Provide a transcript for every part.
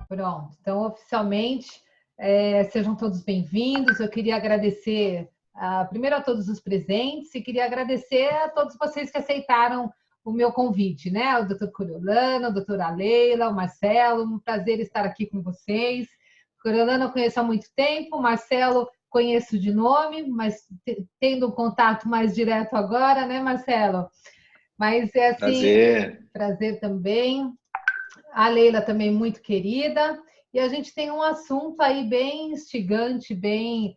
Pronto, então oficialmente sejam todos bem-vindos. Eu queria agradecer primeiro a todos os presentes e queria agradecer a todos vocês que aceitaram o meu convite, né? O doutor Coriolano, a doutora Leila, o Marcelo, um prazer estar aqui com vocês. Coriolano eu conheço há muito tempo, Marcelo conheço de nome, mas tendo um contato mais direto agora, né, Marcelo? Mas é assim, prazer também. A Leila também muito querida, e a gente tem um assunto aí bem instigante, bem,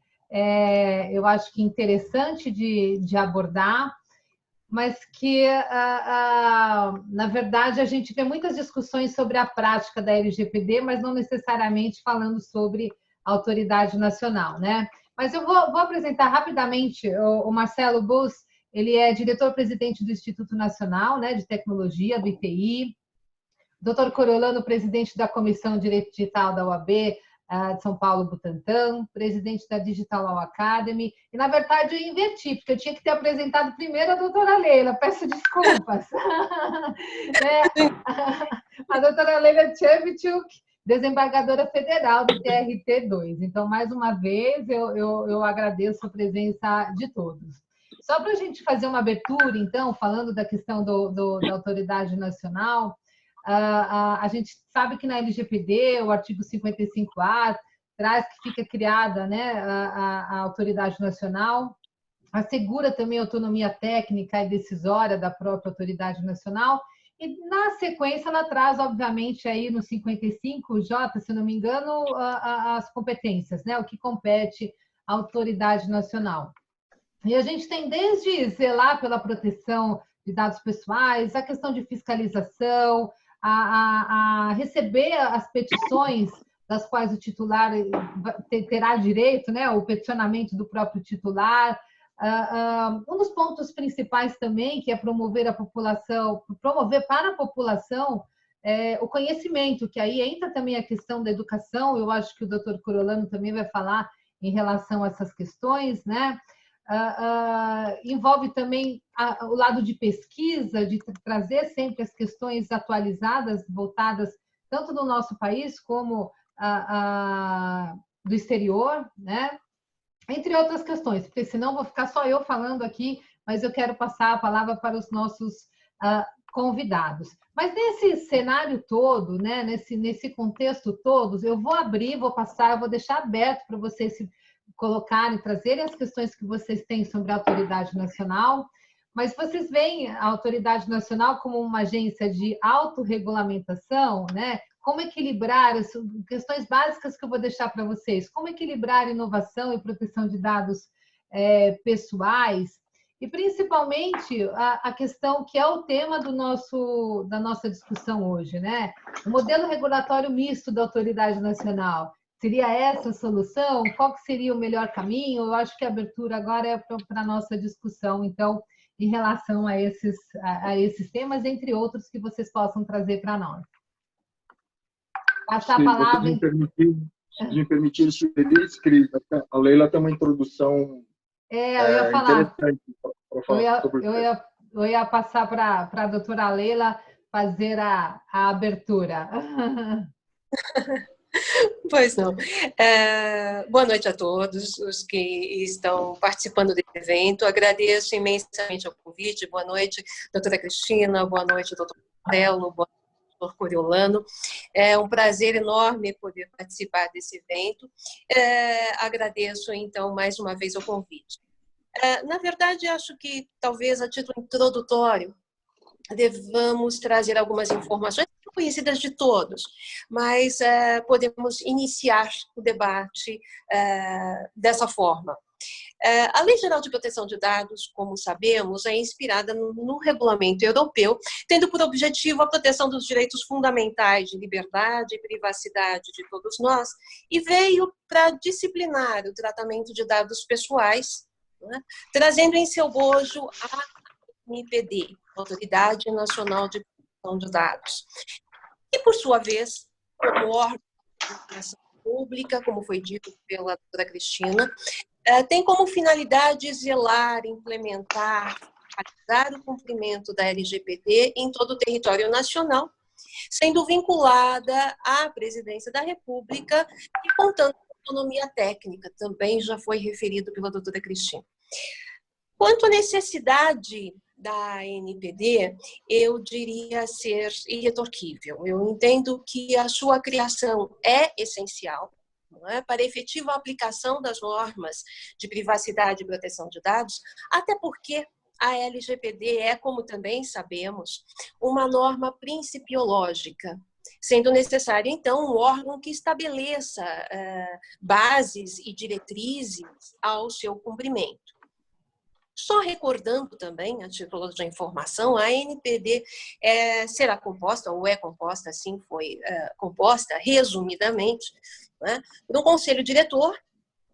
eu acho que interessante de abordar, mas que, na verdade, a gente vê muitas discussões sobre a prática da LGPD, mas não necessariamente falando sobre a autoridade nacional, né? Mas eu vou apresentar rapidamente o Marcelo Bus, ele é diretor-presidente do Instituto Nacional, né, de Tecnologia, do ITI, Dr. Coriolano, presidente da Comissão de Direito Digital da UAB de São Paulo, Butantã, presidente da Digital Law Academy. E, na verdade, eu inverti, porque eu tinha que ter apresentado primeiro a doutora Leila, peço desculpas. A doutora Leila Tchevchuk, desembargadora federal do TRT2. Então, mais uma vez, eu agradeço a presença de todos. Só para a gente fazer uma abertura, então, falando da questão da autoridade nacional, a gente sabe que na LGPD, o artigo 55A traz que fica criada, né, a autoridade nacional, assegura também a autonomia técnica e decisória da própria autoridade nacional, e na sequência ela traz, obviamente, aí no 55J, se não me engano, as competências, né, o que compete à autoridade nacional. E a gente tem desde zelar pela proteção de dados pessoais, a questão de fiscalização, a receber as petições das quais o titular terá direito, né, o peticionamento do próprio titular. Um dos pontos principais também, que é promover para a população o conhecimento, que aí entra também a questão da educação, eu acho que o doutor Coriolano também vai falar em relação a essas questões, né? Envolve também o lado de pesquisa, de trazer sempre as questões atualizadas, voltadas tanto do nosso país como do exterior, né? Entre outras questões, porque senão vou ficar só eu falando aqui, mas eu quero passar a palavra para os nossos convidados. Mas nesse cenário todo, né, nesse contexto todo, eu vou abrir, vou deixar aberto para vocês se colocarem, trazerem as questões que vocês têm sobre a autoridade nacional, mas vocês veem a autoridade nacional como uma agência de autorregulamentação, né? Como equilibrar as questões básicas que eu vou deixar para vocês, como equilibrar inovação e proteção de dados pessoais, e principalmente a questão que é o tema da nossa discussão hoje, né? O modelo regulatório misto da autoridade nacional. Seria essa a solução? Qual que seria o melhor caminho? Eu acho que a abertura agora é para a nossa discussão, então, em relação a esses temas, entre outros que vocês possam trazer para nós. Passar a palavra... Se me permitir sugerir, escrita, a Leila tem uma introdução eu ia falar. Interessante para falar sobre isso. Eu ia passar para a doutora Leila fazer a abertura. Pois não. Boa noite a todos os que estão participando desse evento. Agradeço imensamente o convite. Boa noite, doutora Cristina. Boa noite, doutor Marcelo. Boa noite, doutor Coriolano. É um prazer enorme poder participar desse evento. Agradeço, então, mais uma vez o convite. Na verdade, acho que, talvez, a título introdutório, devamos trazer algumas informações conhecidas de todos, mas podemos iniciar o debate dessa forma. A Lei Geral de Proteção de Dados, como sabemos, é inspirada no Regulamento Europeu, tendo por objetivo a proteção dos direitos fundamentais de liberdade e privacidade de todos nós, e veio para disciplinar o tratamento de dados pessoais, né, trazendo em seu bojo a ANPD, Autoridade Nacional de Proteção de Dados, e, por sua vez, como órgão de proteção Pública, como foi dito pela doutora Cristina, tem como finalidade zelar, implementar, fiscalizar o cumprimento da LGPD em todo o território nacional, sendo vinculada à Presidência da República e contando com autonomia técnica, também já foi referido pela doutora Cristina. Quanto à necessidade da ANPD, eu diria ser irretorquível. Eu entendo que a sua criação é essencial, não é, para a efetiva aplicação das normas de privacidade e proteção de dados, até porque a LGPD é, como também sabemos, uma norma principiológica, sendo necessário, então, um órgão que estabeleça bases e diretrizes ao seu cumprimento. Só recordando também, a título de informação, a ANPD será composta, ou é composta, assim foi composta, resumidamente, né, por um conselho diretor,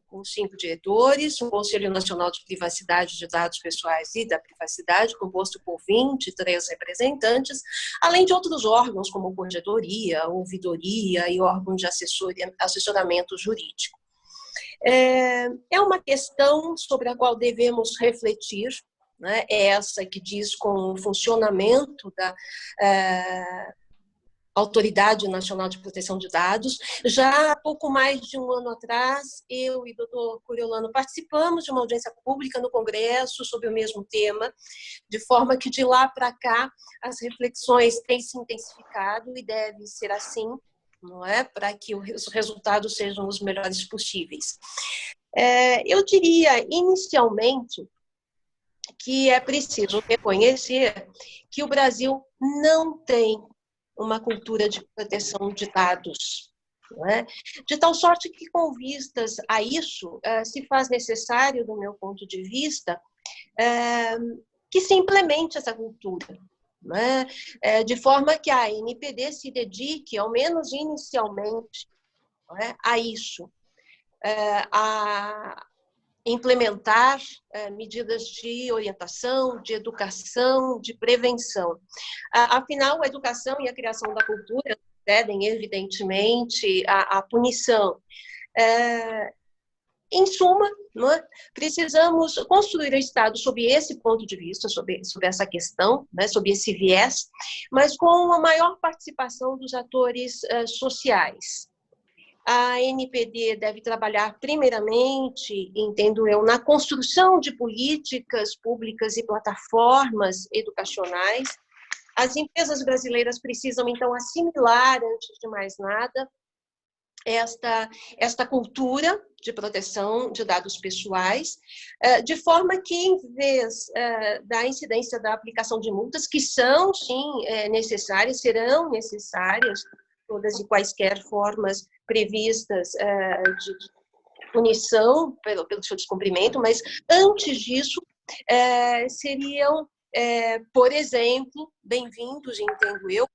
com 5 diretores, um Conselho Nacional de Privacidade de Dados Pessoais e da Privacidade, composto por 23 representantes, além de outros órgãos, como corregedoria, ouvidoria e órgãos de assessoramento jurídico. É uma questão sobre a qual devemos refletir, né? É essa que diz com o funcionamento da Autoridade Nacional de Proteção de Dados. Já há pouco mais de um ano atrás, eu e o doutor Coriolano participamos de uma audiência pública no Congresso sobre o mesmo tema, de forma que de lá para cá as reflexões têm se intensificado e deve ser assim, não é? Para que os resultados sejam os melhores possíveis. Eu diria, inicialmente, que é preciso reconhecer que o Brasil não tem uma cultura de proteção de dados, não é? De tal sorte que, com vistas a isso, se faz necessário, do meu ponto de vista, que se implemente essa cultura, não é? De forma que a ANPD se dedique, ao menos inicialmente, não é, a isso, a implementar medidas de orientação, de educação, de prevenção. Afinal, a educação e a criação da cultura pedem, evidentemente, a punição. Em suma, não é? Precisamos construir o Estado sob esse ponto de vista, sobre essa questão, né, sob esse viés, mas com a maior participação dos atores sociais. A ANPD deve trabalhar, primeiramente, entendo eu, na construção de políticas públicas e plataformas educacionais. As empresas brasileiras precisam, então, assimilar, antes de mais nada, esta cultura de proteção de dados pessoais, de forma que, em vez da incidência da aplicação de multas, que são, sim, necessárias, serão necessárias, todas e quaisquer formas previstas de punição pelo seu descumprimento, mas antes disso seriam, por exemplo, bem-vindos, entendo eu,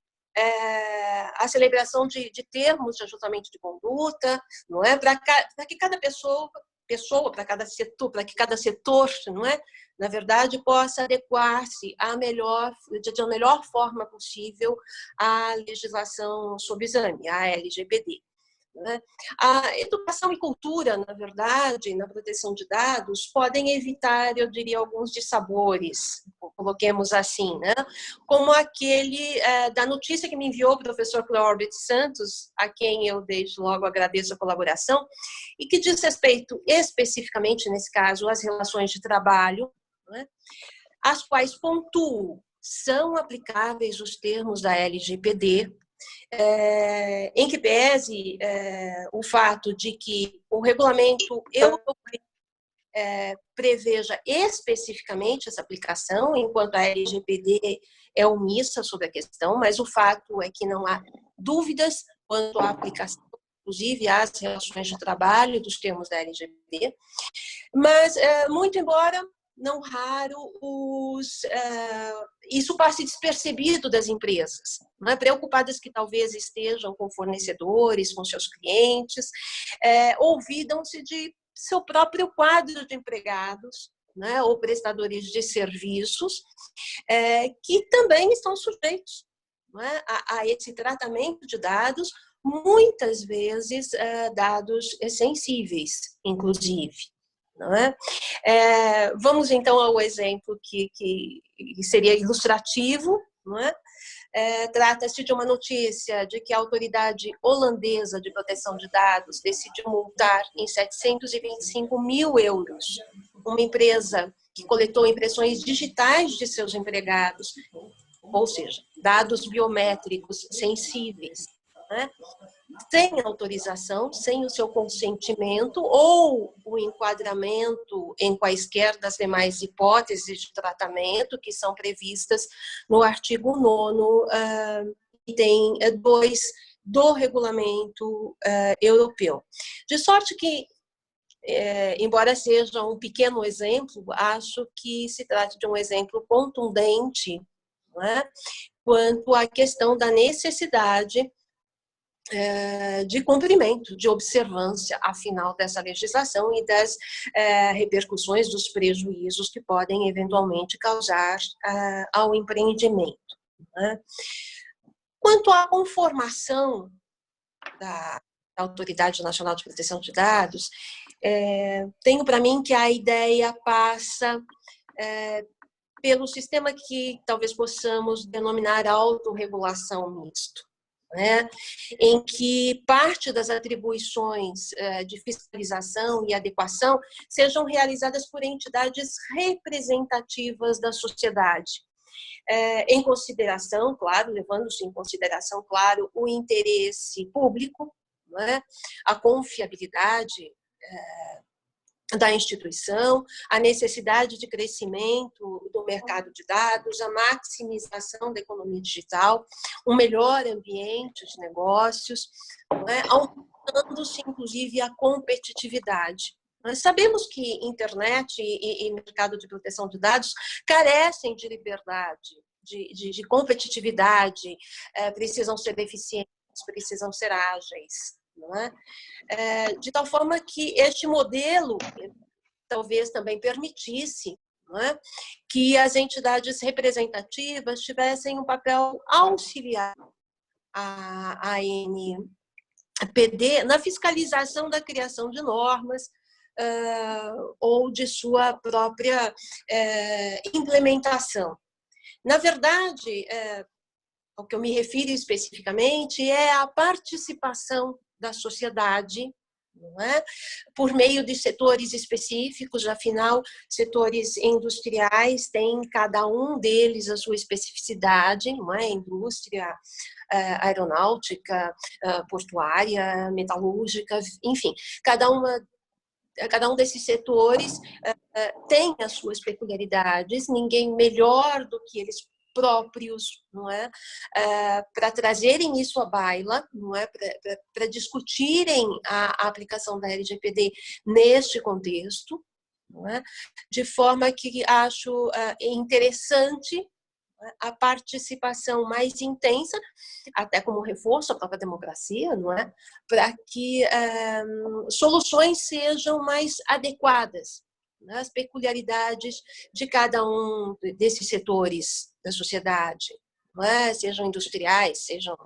a celebração de termos de ajustamento de conduta, não é, para que cada pessoa, para cada setor, não é, na verdade, possa adequar-se de melhor forma possível à legislação sob exame, à LGPD. Né? A educação e cultura, na verdade, na proteção de dados, podem evitar, eu diria, alguns dissabores, coloquemos assim, né? Como aquele da notícia que me enviou o professor Clorbert Santos, a quem eu desde logo agradeço a colaboração, e que diz respeito especificamente, nesse caso, às relações de trabalho, né? As quais, pontuo, são aplicáveis os termos da LGPD, em que pese o fato de que o regulamento europeu preveja especificamente essa aplicação, enquanto a LGPD é omissa sobre a questão, mas o fato é que não há dúvidas quanto à aplicação, inclusive às relações de trabalho dos termos da LGPD, mas, muito embora não raro, isso passe despercebido das empresas, não é? Preocupadas que talvez estejam com fornecedores, com seus clientes, olvidam-se de seu próprio quadro de empregados, né, ou prestadores de serviços, que também estão sujeitos, não é, a esse tratamento de dados, muitas vezes dados sensíveis, inclusive. Não é? Vamos então ao exemplo que seria ilustrativo, não é? Trata-se de uma notícia de que a autoridade holandesa de proteção de dados decidiu multar em 725 mil euros uma empresa que coletou impressões digitais de seus empregados, ou seja, dados biométricos sensíveis, né? Sem autorização, sem o seu consentimento ou o enquadramento em quaisquer das demais hipóteses de tratamento que são previstas no artigo 9º, item 2 do regulamento europeu. De sorte que, embora seja um pequeno exemplo, acho que se trata de um exemplo contundente, não é? Quanto à questão da necessidade de cumprimento, de observância, afinal, dessa legislação e das repercussões dos prejuízos que podem eventualmente causar ao empreendimento. Né? Quanto à conformação da Autoridade Nacional de Proteção de Dados, tenho para mim que a ideia passa pelo sistema que talvez possamos denominar autorregulação misto, né? Em que parte das atribuições de fiscalização e adequação sejam realizadas por entidades representativas da sociedade, em consideração, claro, levando-se em consideração, claro, o interesse público, né? A confiabilidade da instituição, a necessidade de crescimento do mercado de dados, a maximização da economia digital, um melhor ambiente de negócios, né, aumentando-se, inclusive, a competitividade. Nós sabemos que internet e mercado de proteção de dados carecem de liberdade, de competitividade, precisam ser eficientes, precisam ser ágeis. Não é? De tal forma que este modelo talvez também permitisse, não é, que as entidades representativas tivessem um papel auxiliar à ANPD na fiscalização da criação de normas ou de sua própria implementação. Na verdade, ao que eu me refiro especificamente é a participação da sociedade, não é? Por meio de setores específicos, afinal, setores industriais têm cada um deles a sua especificidade, não é? Indústria aeronáutica, portuária, metalúrgica, enfim, cada um desses setores tem as suas peculiaridades, ninguém melhor do que eles próprios, não é, para trazerem isso à baila, não é, para discutirem a aplicação da LGPD neste contexto, não é, de forma que acho interessante a participação mais intensa, até como reforço à própria democracia, não é, para que soluções sejam mais adequadas às peculiaridades de cada um desses setores da sociedade, não é? Sejam industriais, sejam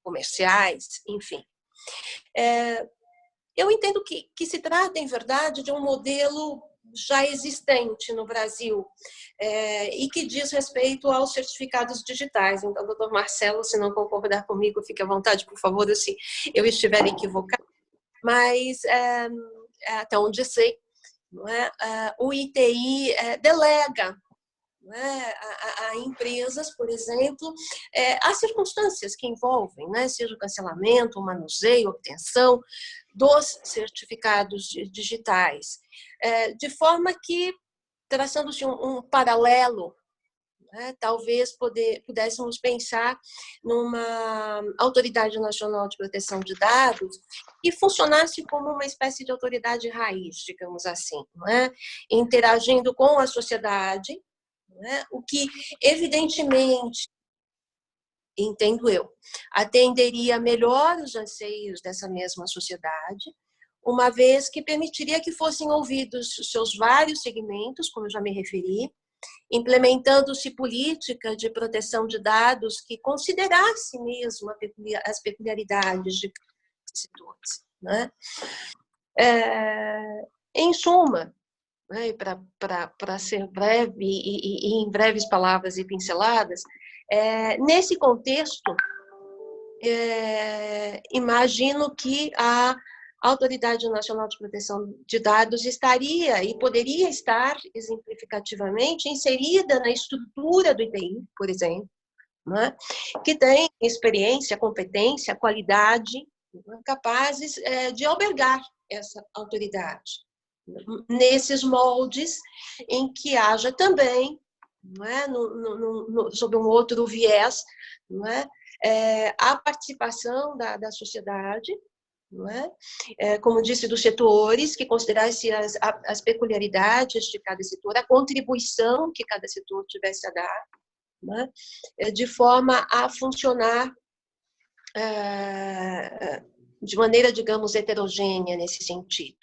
comerciais, enfim. Eu entendo que se trata, em verdade, de um modelo já existente no Brasil e que diz respeito aos certificados digitais. Então, doutor Marcelo, se não concordar comigo, fique à vontade, por favor, se eu estiver equivocado. Mas, até onde sei, não é? O ITI delega, não é? A empresas, por exemplo, as circunstâncias que envolvem, né? Seja o cancelamento, o manuseio, a obtenção dos certificados digitais, de forma que, traçando-se um paralelo, né, talvez pudéssemos pensar numa Autoridade Nacional de Proteção de Dados que funcionasse como uma espécie de autoridade raiz, digamos assim, não é? Interagindo com a sociedade, não é? O que, evidentemente, entendo eu, atenderia melhor os anseios dessa mesma sociedade, uma vez que permitiria que fossem ouvidos os seus vários segmentos, como eu já me referi, implementando-se política de proteção de dados que considerasse mesmo as peculiaridades setores, né? Em suma, né, para ser breve e em breves palavras e pinceladas, nesse contexto, imagino que a Autoridade Nacional de Proteção de Dados estaria e poderia estar, exemplificativamente, inserida na estrutura do ITI, por exemplo, né, que tem experiência, competência, qualidade, né, capazes de albergar essa autoridade, nesses moldes em que haja também, não é, sob um outro viés, não é, a participação da sociedade, não é? Como disse, dos setores, que considerasse as peculiaridades de cada setor, a contribuição que cada setor tivesse a dar, né? De forma a funcionar de maneira, digamos, heterogênea nesse sentido.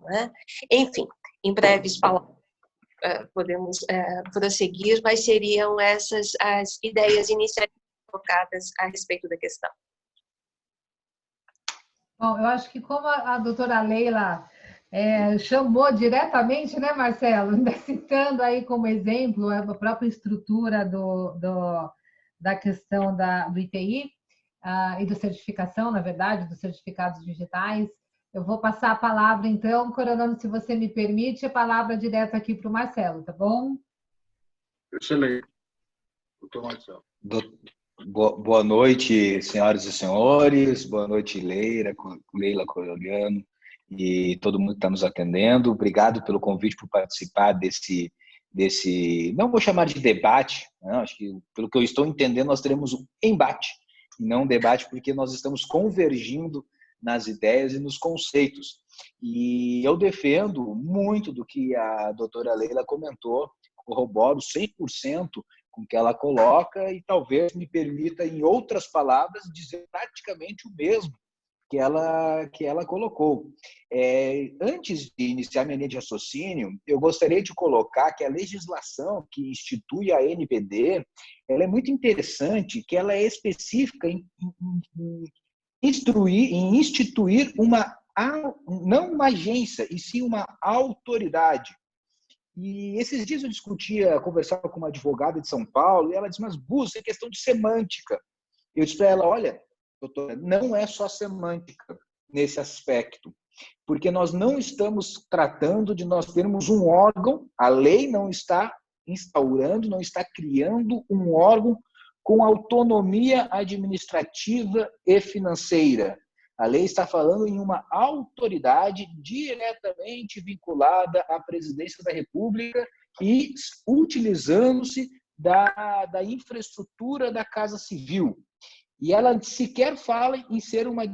Né? Enfim, em breves palavras, podemos prosseguir, mas seriam essas as ideias iniciais colocadas a respeito da questão. Bom, eu acho que como a doutora Leila chamou diretamente, né, Marcelo? Citando aí como exemplo a própria estrutura da questão do ITI e da certificação, na verdade, dos certificados digitais. Eu vou passar a palavra, então, Coronando, se você me permite, a palavra direto aqui para o Marcelo, tá bom? Excelente, doutor Marcelo. Boa noite, senhoras e senhores. Boa noite, Leila Corioliano e todo mundo que está nos atendendo. Obrigado pelo convite por participar desse não vou chamar de debate, não, acho que, pelo que eu estou entendendo, nós teremos um embate, e não um debate, porque nós estamos convergindo nas ideias e nos conceitos. E eu defendo muito do que a doutora Leila comentou, corroboro 100% com o que ela coloca e talvez me permita, em outras palavras, dizer praticamente o mesmo que ela colocou. Antes de iniciar minha linha de raciocínio, eu gostaria de colocar que a legislação que institui a NPD, ela é muito interessante, que ela é específica em instituir não uma agência, e sim uma autoridade. E esses dias eu conversava com uma advogada de São Paulo, e ela disse, mas Búzios, é questão de semântica. Eu disse para ela, olha, doutora, não é só semântica nesse aspecto, porque nós não estamos tratando de nós termos um órgão, a lei não está instaurando, não está criando um órgão com autonomia administrativa e financeira. A lei está falando em uma autoridade diretamente vinculada à presidência da República e utilizando-se da infraestrutura da Casa Civil. E ela sequer fala em ser uma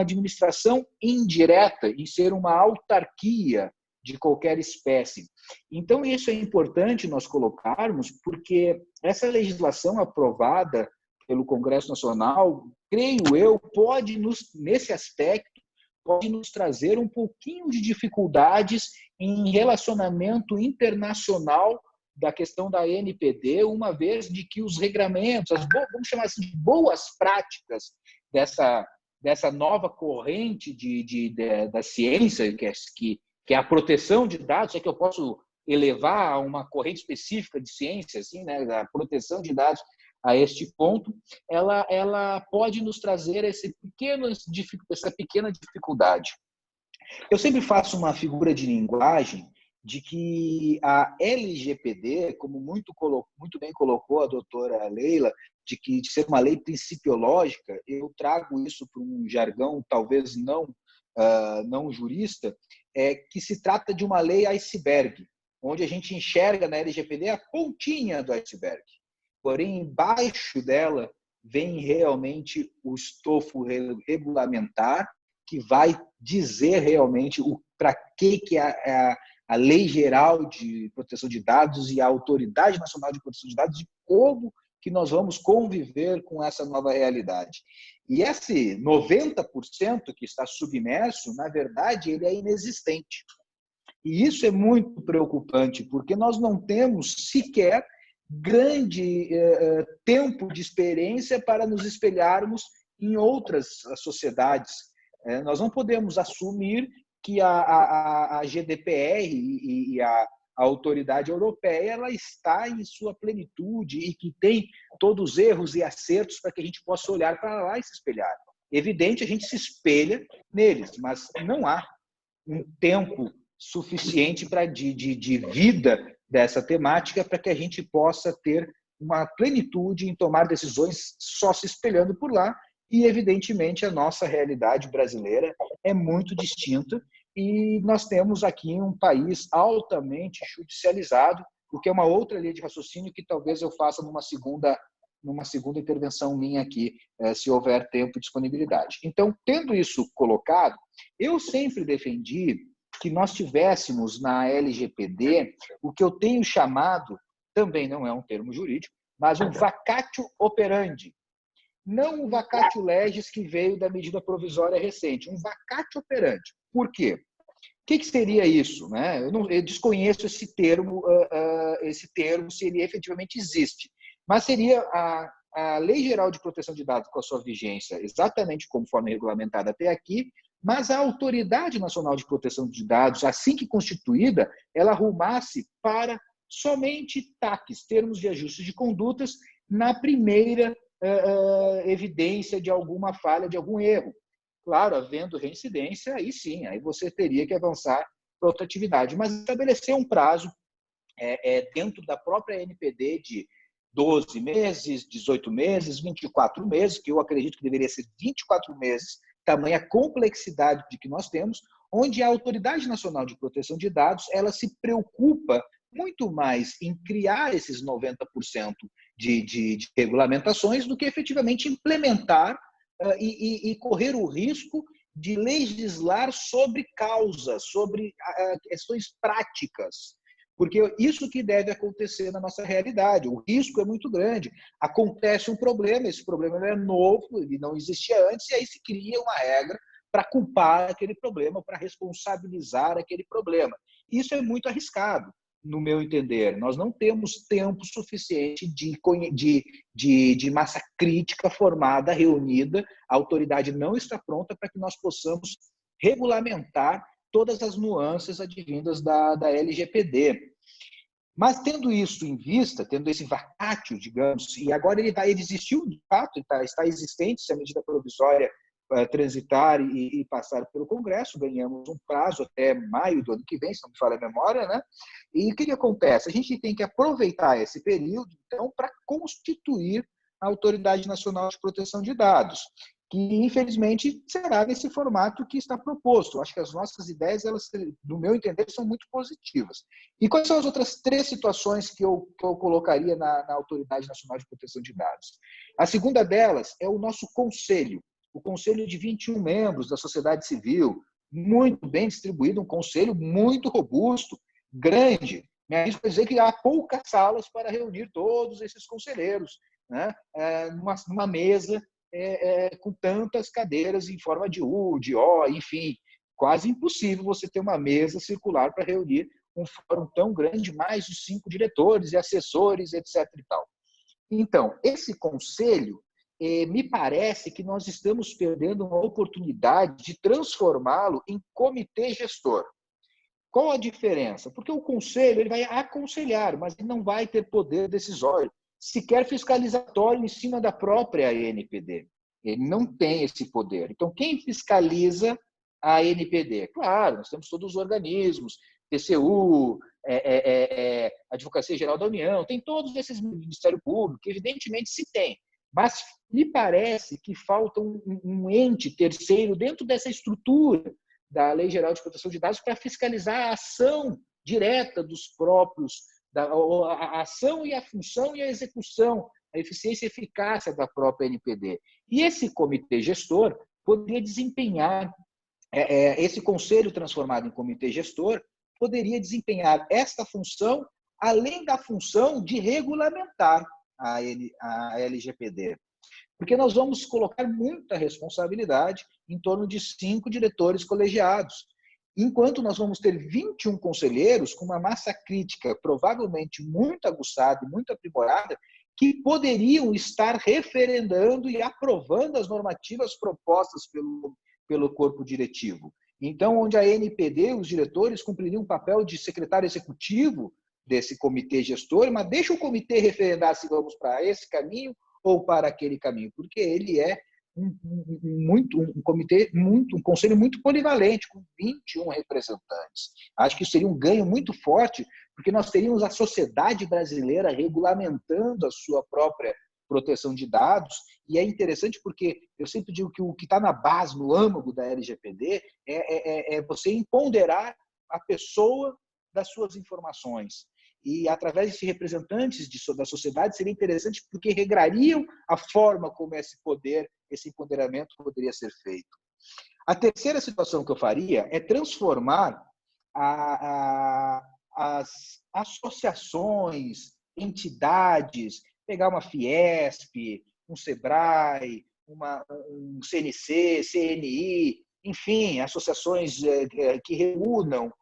administração indireta, em ser uma autarquia de qualquer espécie. Então, isso é importante nós colocarmos, porque essa legislação aprovada pelo Congresso Nacional, creio eu, nesse aspecto, pode nos trazer um pouquinho de dificuldades em relacionamento internacional da questão da NPD, uma vez de que os regramentos, vamos chamar assim de boas práticas dessa nova corrente da ciência, que é a proteção de dados, é que eu posso elevar a uma corrente específica de ciência, assim, né, a proteção de dados a este ponto, ela pode nos trazer essa pequena dificuldade. Eu sempre faço uma figura de linguagem de que a LGPD, como muito bem colocou a doutora Leila, de ser uma lei principiológica, eu trago isso para um jargão talvez não jurista, que se trata de uma lei iceberg, onde a gente enxerga na LGPD a pontinha do iceberg. Porém, embaixo dela vem realmente o estofo regulamentar, que vai dizer realmente para que a Lei Geral de Proteção de Dados e a Autoridade Nacional de Proteção de Dados, e como que nós vamos conviver com essa nova realidade. E esse 90% que está submerso, na verdade, ele é inexistente. E isso é muito preocupante, porque nós não temos sequer grande tempo de experiência para nos espelharmos em outras sociedades. Nós não podemos assumir que a GDPR e a autoridade europeia ela está em sua plenitude e que tem todos os erros e acertos para que a gente possa olhar para lá e se espelhar. Evidente, a gente se espelha neles, mas não há um tempo suficiente de vida dessa temática para que a gente possa ter uma plenitude em tomar decisões só se espelhando por lá. E, evidentemente, a nossa realidade brasileira é muito distinta e nós temos aqui um país altamente judicializado, o que é uma outra linha de raciocínio que talvez eu faça numa segunda intervenção minha aqui, se houver tempo e disponibilidade. Então, tendo isso colocado, eu sempre defendi que nós tivéssemos na LGPD o que eu tenho chamado, também não é um termo jurídico, mas um vacatio operandi. Não o vacatio legis que veio da medida provisória recente, um vacatio operandi. Por quê? O que seria isso? Né? Eu desconheço esse termo, se ele efetivamente existe. Mas seria a Lei Geral de Proteção de Dados com a sua vigência exatamente conforme regulamentada até aqui, mas a Autoridade Nacional de Proteção de Dados, assim que constituída, ela rumasse para somente TACs, termos de ajuste de condutas, na primeira evidência de alguma falha, de algum erro. Claro, havendo reincidência, aí sim, aí você teria que avançar para outra atividade. Mas estabelecer um prazo dentro da própria NPD de 12 meses, 18 meses, 24 meses, que eu acredito que deveria ser 24 meses, tamanha complexidade de que nós temos, onde a Autoridade Nacional de Proteção de Dados ela se preocupa muito mais em criar esses 90% de regulamentações do que efetivamente implementar e correr o risco de legislar sobre causas, sobre questões práticas. Porque isso que deve acontecer na nossa realidade. O risco é muito grande. Acontece um problema, esse problema é novo, ele não existia antes, e aí se cria uma regra para culpar aquele problema, para responsabilizar aquele problema. Isso é muito arriscado, no meu entender. Nós não temos tempo suficiente de massa crítica formada, reunida. A autoridade não está pronta para que nós possamos regulamentar todas as nuances advindas da LGPD. Mas tendo isso em vista, tendo esse vacátio, digamos, e agora ele existiu de fato, está existente, se a medida provisória transitar e passar pelo Congresso, ganhamos um prazo até maio do ano que vem, se não me falha a memória, né? E o que acontece? A gente tem que aproveitar esse período, então, para constituir a Autoridade Nacional de Proteção de Dados, que, infelizmente, será nesse formato que está proposto. Acho que as nossas ideias, elas, no meu entender, são muito positivas. E quais são as outras 3 situações que eu colocaria na Autoridade Nacional de Proteção de Dados? A segunda delas é o nosso conselho, o conselho de 21 membros da sociedade civil, muito bem distribuído, um conselho muito robusto, grande. Né? Isso quer dizer que há poucas salas para reunir todos esses conselheiros, né? Numa mesa com tantas cadeiras em forma de U, de O, enfim, quase impossível você ter uma mesa circular para reunir um fórum tão grande, mais de 5 diretores e assessores, etc. e tal. Então, esse conselho, me parece que nós estamos perdendo uma oportunidade de transformá-lo em comitê gestor. Qual a diferença? Porque o conselho ele vai aconselhar, mas ele não vai ter poder decisório, sequer fiscalizatório em cima da própria ANPD. Ele não tem esse poder. Então, quem fiscaliza a ANPD? Claro, nós temos todos os organismos, TCU, Advocacia Geral da União, tem todos esses Ministério Público, que evidentemente se tem. Mas me parece que falta um ente terceiro dentro dessa estrutura da Lei Geral de Proteção de Dados para fiscalizar a ação direta dos próprios, a ação e a função e a execução, a eficiência e eficácia da própria NPD. E esse comitê gestor poderia desempenhar, esse conselho transformado em comitê gestor, poderia desempenhar esta função, além da função de regulamentar a LGPD. Porque nós vamos colocar muita responsabilidade em torno de 5 diretores colegiados, enquanto nós vamos ter 21 conselheiros com uma massa crítica provavelmente muito aguçada e muito aprimorada, que poderiam estar referendando e aprovando as normativas propostas pelo corpo diretivo. Então, onde a NPD, os diretores, cumpririam um papel de secretário executivo desse comitê gestor, mas deixa o comitê referendar se vamos para esse caminho ou para aquele caminho, porque ele é um conselho muito polivalente, com 21 representantes. Acho que isso seria um ganho muito forte, porque nós teríamos a sociedade brasileira regulamentando a sua própria proteção de dados, e é interessante porque eu sempre digo que o que está na base, no âmago da LGPD, é você empoderar a pessoa das suas informações. E, através desses representantes da sociedade, seria interessante porque regrariam a forma como esse poder, esse empoderamento poderia ser feito. A terceira situação que eu faria é transformar as associações, entidades, pegar uma Fiesp, um Sebrae, um CNC, CNI, enfim, associações que reúnam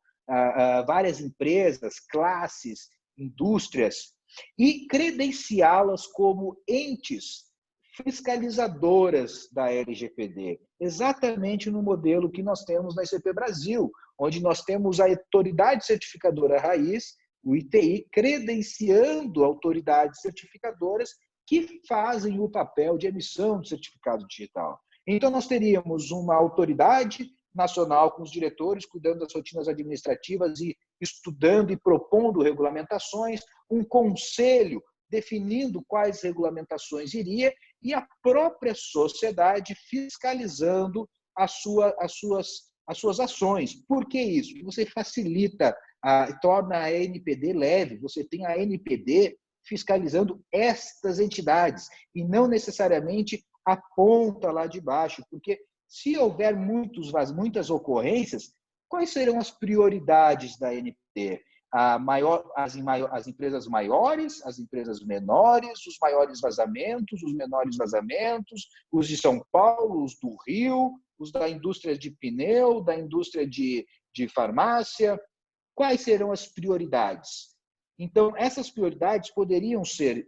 várias empresas, classes, indústrias, e credenciá-las como entes fiscalizadoras da LGPD, exatamente no modelo que nós temos na ICP Brasil, onde nós temos a autoridade certificadora raiz, o ITI, credenciando autoridades certificadoras que fazem o papel de emissão de certificado digital. Então, nós teríamos uma autoridade nacional com os diretores, cuidando das rotinas administrativas e estudando e propondo regulamentações, um conselho definindo quais regulamentações iria e a própria sociedade fiscalizando as suas ações. Por que isso? Você facilita, torna a NPD leve, você tem a NPD fiscalizando estas entidades e não necessariamente a ponta lá de baixo, porque se houver muitas ocorrências, quais serão as prioridades da NPD? As empresas maiores, as empresas menores, os maiores vazamentos, os menores vazamentos, os de São Paulo, os do Rio, os da indústria de pneu, da indústria de farmácia. Quais serão as prioridades? Então, essas prioridades poderiam ser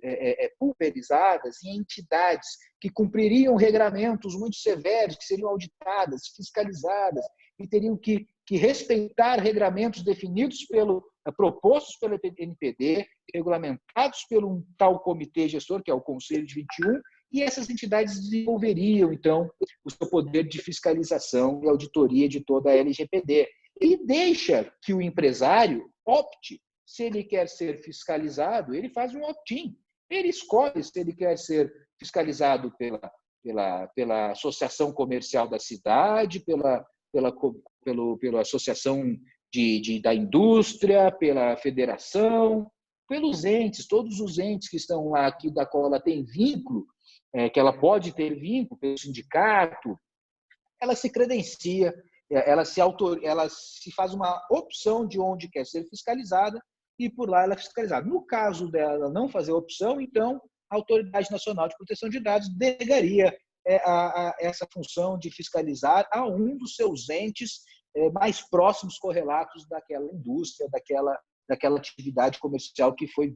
pulverizadas em entidades que cumpririam regramentos muito severos, que seriam auditadas, fiscalizadas, e teriam que respeitar regramentos definidos propostos pelo NPD, regulamentados pelo um tal comitê gestor, que é o Conselho de 21, e essas entidades desenvolveriam, então, o seu poder de fiscalização e auditoria de toda a LGPD. E deixa que o empresário opte. Se ele quer ser fiscalizado, ele faz um opt-in. Ele escolhe se ele quer ser fiscalizado pela associação comercial da cidade, pela associação da indústria, pela federação, pelos entes, todos os entes que estão lá, aqui, da qual ela tem vínculo, que ela pode ter vínculo, pelo sindicato, ela se credencia, ela se faz uma opção de onde quer ser fiscalizada e por lá ela é fiscalizada. No caso dela não fazer opção, então a Autoridade Nacional de Proteção de Dados delegaria essa função de fiscalizar a um dos seus entes mais próximos correlatos daquela indústria, daquela atividade comercial que foi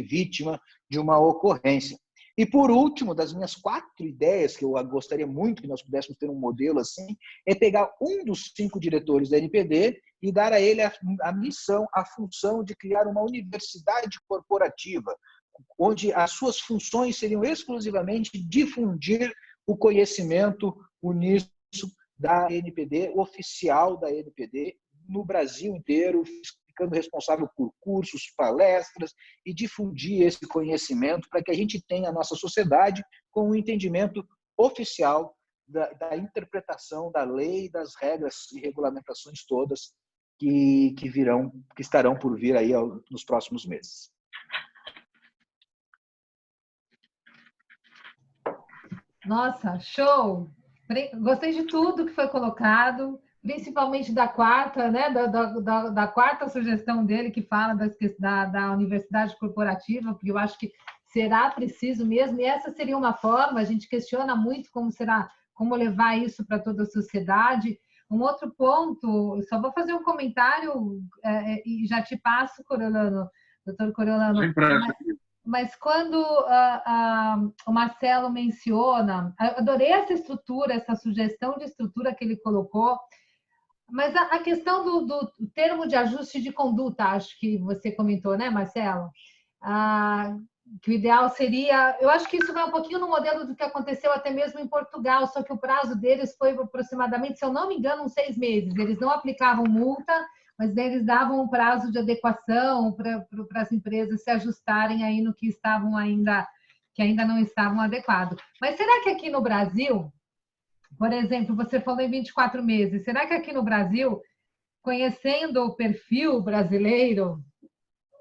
vítima de uma ocorrência. E, por último, das minhas 4 ideias, que eu gostaria muito que nós pudéssemos ter um modelo assim, é pegar um dos 5 diretores da NPD e dar a ele a missão, a função de criar uma universidade corporativa, onde as suas funções seriam exclusivamente difundir o conhecimento uníssono da NPD, oficial da NPD, no Brasil inteiro, ficando responsável por cursos, palestras e difundir esse conhecimento para que a gente tenha a nossa sociedade com um entendimento oficial da interpretação da lei, das regras e regulamentações todas que estarão por vir aí nos próximos meses. Nossa, show! Gostei de tudo que foi colocado, principalmente da quarta, né? Da quarta sugestão dele, que fala da universidade corporativa, porque eu acho que será preciso mesmo, e essa seria uma forma, a gente questiona muito como levar isso para toda a sociedade. Um outro ponto, só vou fazer um comentário e já te passo, Coriolano, doutor Coriolano. mas quando o Marcelo menciona, adorei essa estrutura, essa sugestão de estrutura que ele colocou, mas a questão do termo de ajuste de conduta, acho que você comentou, né, Marcelo? Que o ideal seria... Eu acho que isso vai um pouquinho no modelo do que aconteceu até mesmo em Portugal, só que o prazo deles foi aproximadamente, se eu não me engano, uns 6 meses. Eles não aplicavam multa, mas eles davam um prazo de adequação para as empresas se ajustarem aí no que ainda não estavam adequados. Mas será que aqui no Brasil, por exemplo, você falou em 24 meses, será que aqui no Brasil, conhecendo o perfil brasileiro,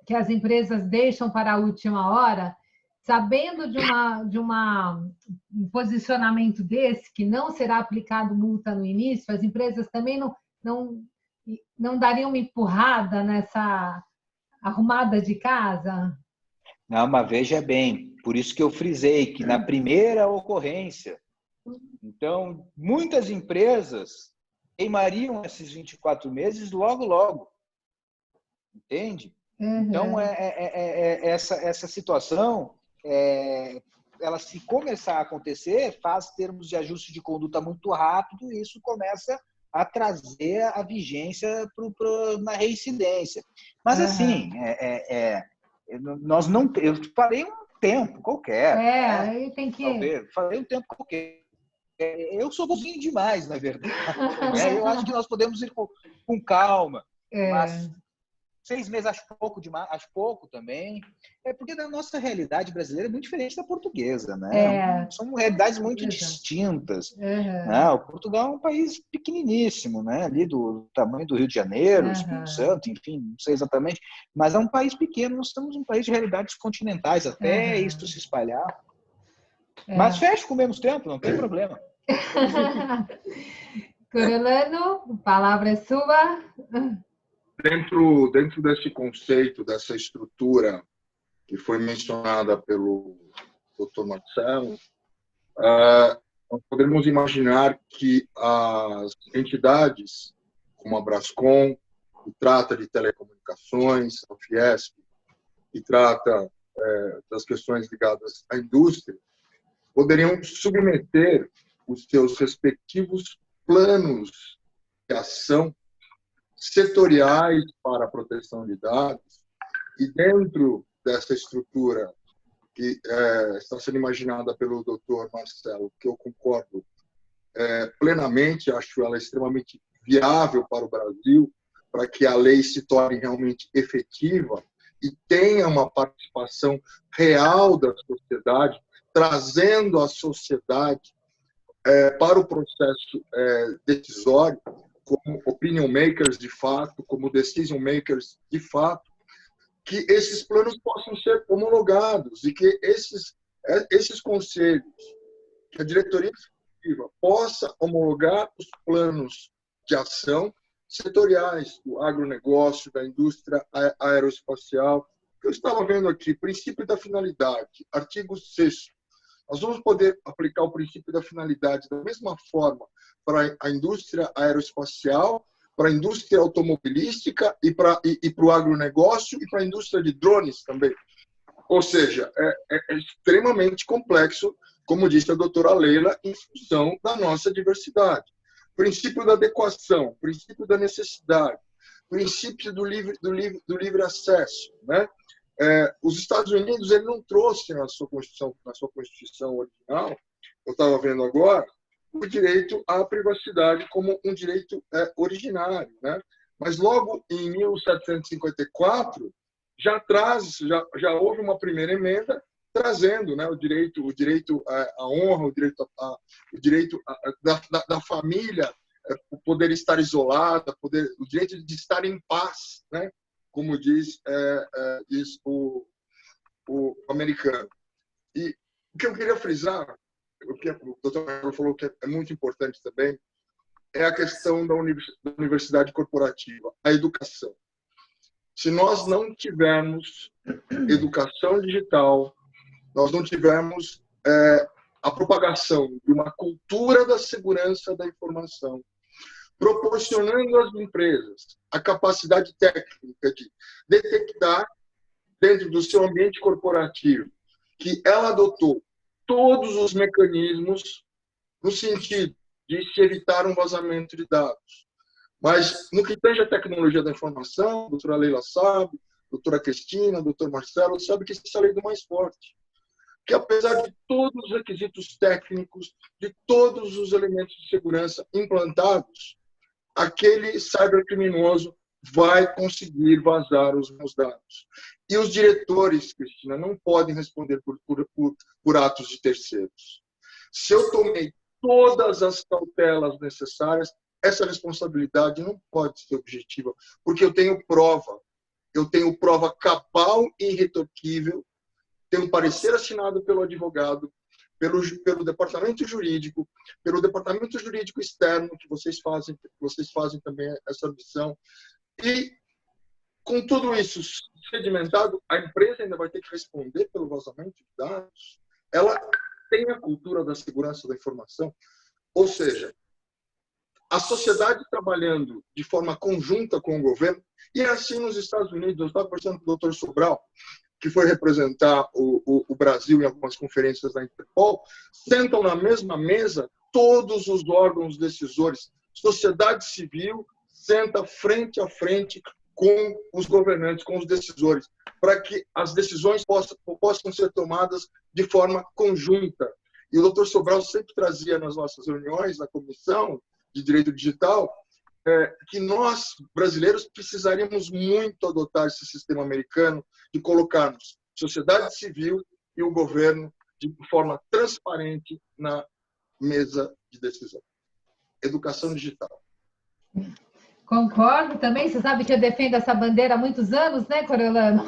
que as empresas deixam para a última hora, sabendo de um posicionamento desse, que não será aplicado multa no início, as empresas também não dariam uma empurrada nessa arrumada de casa? Não, mas veja bem, por isso que eu frisei que na primeira ocorrência, então, muitas empresas queimariam esses 24 meses logo, entende? Uhum. Então, essa situação, ela se começar a acontecer, faz termos de ajuste de conduta muito rápido e isso começa a trazer a vigência na reincidência. Mas, assim, eu falei um tempo qualquer. Aí tem que... Falei um tempo qualquer. Eu sou bonzinho demais, na verdade. Eu acho que nós podemos ir com calma. Mas 6 meses acho pouco demais, acho pouco também. Porque a nossa realidade brasileira é muito diferente da portuguesa, né? São realidades muito distintas. O Portugal é um país pequeniníssimo, né? Ali do tamanho do Rio de Janeiro, Espírito Santo, enfim, não sei exatamente. Mas é um país pequeno, nós estamos um país de realidades continentais, até isso se espalhar. Mas fecha com menos tempo, não tem problema. Coriolano, a palavra é sua. Dentro desse conceito, dessa estrutura que foi mencionada pelo Dr. Marcelo, nós podemos imaginar que as entidades como a Brascom, que trata de telecomunicações, a Fiesp, que trata das questões ligadas à indústria, poderiam submeter os seus respectivos planos de ação setoriais para a proteção de dados e dentro dessa estrutura que está sendo imaginada pelo Dr. Marcelo, que eu concordo plenamente, acho ela extremamente viável para o Brasil, para que a lei se torne realmente efetiva e tenha uma participação real da sociedade, trazendo a sociedade para o processo decisório, como opinion makers de fato, como decision makers de fato, que esses planos possam ser homologados e que esses conselhos, que a diretoria executiva possa homologar os planos de ação setoriais do agronegócio, da indústria aeroespacial. Eu estava vendo aqui, princípio da finalidade, artigo 6º. Nós vamos poder aplicar o princípio da finalidade da mesma forma para a indústria aeroespacial, para a indústria automobilística e para o agronegócio e para a indústria de drones também. Ou seja, é extremamente complexo, como disse a doutora Leila, em função da nossa diversidade. Princípio da adequação, princípio da necessidade, princípio do livre acesso, né? Os Estados Unidos ele não trouxe na sua Constituição original, eu estava vendo agora, o direito à privacidade como um direito originário, né? Mas logo em 1754 já houve uma primeira emenda trazendo, né, o direito à honra, o direito da família poder estar isolada, o direito de estar em paz, né? Como diz o americano. E o que eu queria frisar, o que o doutor Marcelo falou que é muito importante também, é a questão da universidade corporativa, a educação. Se nós não tivermos educação digital, nós não tivermos a propagação de uma cultura da segurança da informação, proporcionando às empresas a capacidade técnica de detectar dentro do seu ambiente corporativo, que ela adotou todos os mecanismos no sentido de se evitar um vazamento de dados. Mas, no que tange a tecnologia da informação, a doutora Leila sabe, a doutora Cristina, o doutor Marcelo, sabe que essa lei do mais forte. Que, apesar de todos os requisitos técnicos, de todos os elementos de segurança implantados, aquele cybercriminoso vai conseguir vazar os meus dados. E os diretores, Cristina, não podem responder por atos de terceiros. Se eu tomei todas as cautelas necessárias, essa responsabilidade não pode ser objetiva, porque eu tenho prova cabal e irretorquível, tenho um parecer assinado pelo advogado, pelo departamento jurídico externo, que vocês fazem também essa missão. E, com tudo isso sedimentado, a empresa ainda vai ter que responder pelo vazamento de dados. Ela tem a cultura da segurança da informação, ou seja, a sociedade trabalhando de forma conjunta com o governo, e assim nos Estados Unidos. Eu estava conversando com o Dr. Sobral, que foi representar o Brasil em algumas conferências da Interpol, sentam na mesma mesa todos os órgãos decisores. Sociedade civil senta frente a frente com os governantes, com os decisores, para que as decisões possam ser tomadas de forma conjunta. E o Dr. Sobral sempre trazia nas nossas reuniões, na Comissão de Direito Digital, que nós, brasileiros, precisaríamos muito adotar esse sistema americano de colocarmos sociedade civil e o governo de forma transparente na mesa de decisão. Educação digital. Concordo também. Você sabe que eu defendo essa bandeira há muitos anos, né, Coriolano?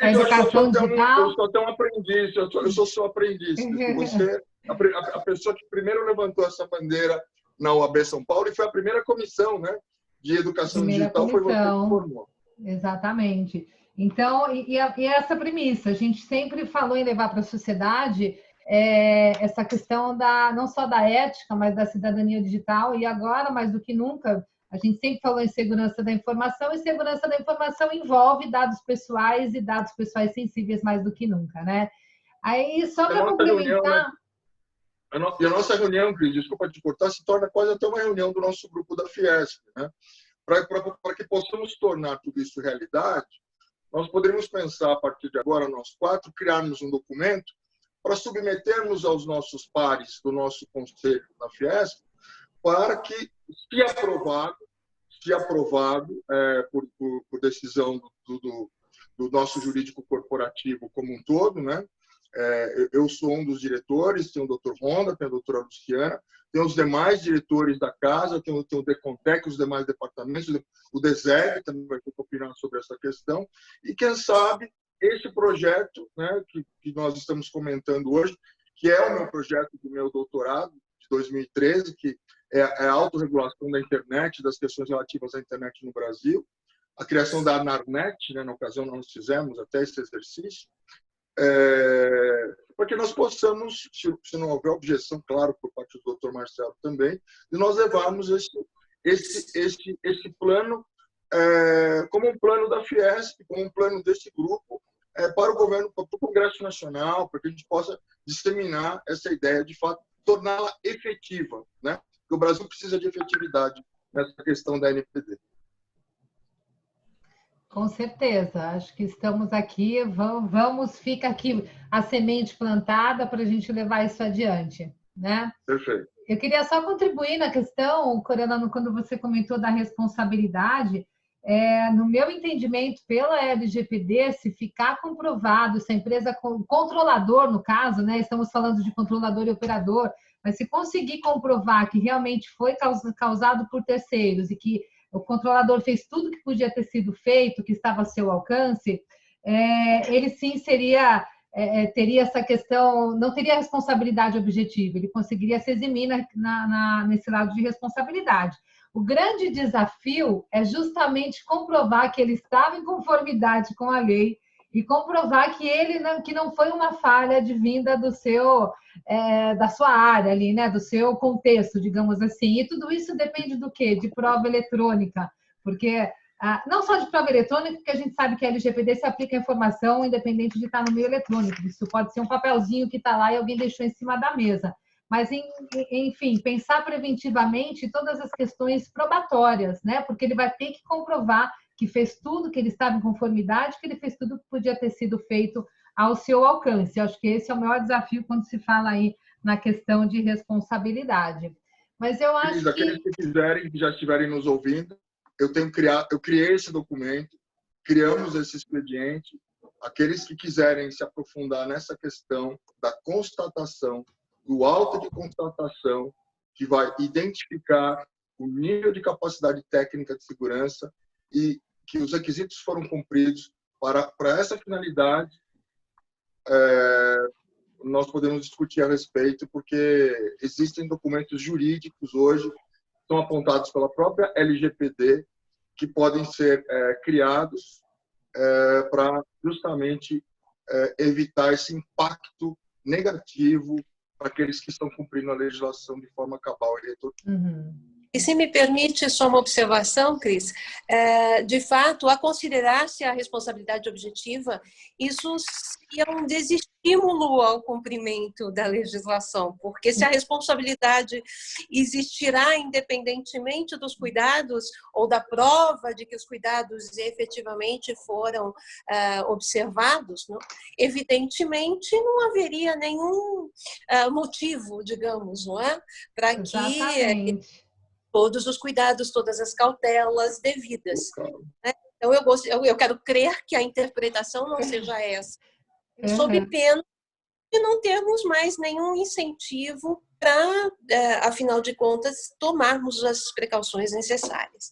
A educação digital. Eu sou até um aprendiz, eu sou seu aprendiz. Você, a pessoa que primeiro levantou essa bandeira na UAB São Paulo, e foi a primeira comissão, né, de educação digital, foi você que formou. Exatamente. Então, e essa premissa, a gente sempre falou em levar para a sociedade essa questão não só da ética, mas da cidadania digital, e agora, mais do que nunca, a gente sempre falou em segurança da informação, e segurança da informação envolve dados pessoais e dados pessoais sensíveis mais do que nunca, né? Aí, só para complementar... E a nossa reunião, Cris, desculpa te cortar, se torna quase até uma reunião do nosso grupo da Fiesp, né? Para que possamos tornar tudo isso realidade, nós poderíamos pensar, a partir de agora, nós quatro, criarmos um documento para submetermos aos nossos pares do nosso conselho da Fiesp, para que, se aprovado por decisão do nosso jurídico corporativo como um todo, né? Eu sou um dos diretores, tem o Dr. Honda, tem a doutora Luciana, tem os demais diretores da casa, tem o Decontec, os demais departamentos, o DESEG também vai ter que opinar sobre essa questão, e quem sabe esse projeto, né, que nós estamos comentando hoje, que é o meu projeto do meu doutorado de 2013, que é a autorregulação da internet, das questões relativas à internet no Brasil, a criação da ANARNET, né, na ocasião nós fizemos até esse exercício, para que nós possamos, se não houver objeção, claro, por parte do Dr. Marcelo também, de nós levarmos esse plano como um plano da Fiesp, como um plano desse grupo, para o governo, para o Congresso Nacional, para que a gente possa disseminar essa ideia, de fato, torná-la efetiva, né? Porque o Brasil precisa de efetividade nessa questão da NPD. Com certeza, acho que estamos aqui, fica aqui a semente plantada para a gente levar isso adiante, né? Perfeito. Eu queria só contribuir na questão, Coriolano, quando você comentou da responsabilidade, no meu entendimento, pela LGPD, se ficar comprovado, se a empresa, controlador no caso, né? Estamos falando de controlador e operador, mas se conseguir comprovar que realmente foi causado por terceiros e que o controlador fez tudo que podia ter sido feito, que estava a seu alcance, ele sim teria essa questão, não teria responsabilidade objetiva, ele conseguiria se eximir nesse lado de responsabilidade. O grande desafio é justamente comprovar que ele estava em conformidade com a lei e comprovar que não foi uma falha advinda da sua área ali, né, do seu contexto, digamos assim. E tudo isso depende do quê? De prova eletrônica, porque não só de prova eletrônica, porque a gente sabe que a LGPD se aplica à informação independente de estar no meio eletrônico. Isso pode ser um papelzinho que está lá e alguém deixou em cima da mesa. Mas, enfim, pensar preventivamente todas as questões probatórias, né? Porque ele vai ter que comprovar que fez tudo, que ele estava em conformidade, que ele fez tudo que podia ter sido feito ao seu alcance. Eu acho que esse é o maior desafio quando se fala aí na questão de responsabilidade. Mas eu acho aqueles que quiserem, que já estiverem nos ouvindo, eu criei esse documento, criamos esse expediente. Aqueles que quiserem se aprofundar nessa questão da constatação, do auto de constatação, que vai identificar o nível de capacidade técnica de segurança e que os requisitos foram cumpridos para essa finalidade, nós podemos discutir a respeito, porque existem documentos jurídicos hoje, que são apontados pela própria LGPD, que podem ser criados para justamente evitar esse impacto negativo para aqueles que estão cumprindo a legislação de forma cabal e retorno. E se me permite só uma observação, Cris, de fato, a considerar-se a responsabilidade objetiva, isso seria um desestímulo ao cumprimento da legislação, porque se a responsabilidade existirá independentemente dos cuidados ou da prova de que os cuidados efetivamente foram observados, não? Evidentemente não haveria nenhum motivo, digamos, não é? Para que todos os cuidados, todas as cautelas devidas. Né? Então, eu quero crer que a interpretação não seja essa, sob pena de não termos mais nenhum incentivo para, afinal de contas, tomarmos as precauções necessárias.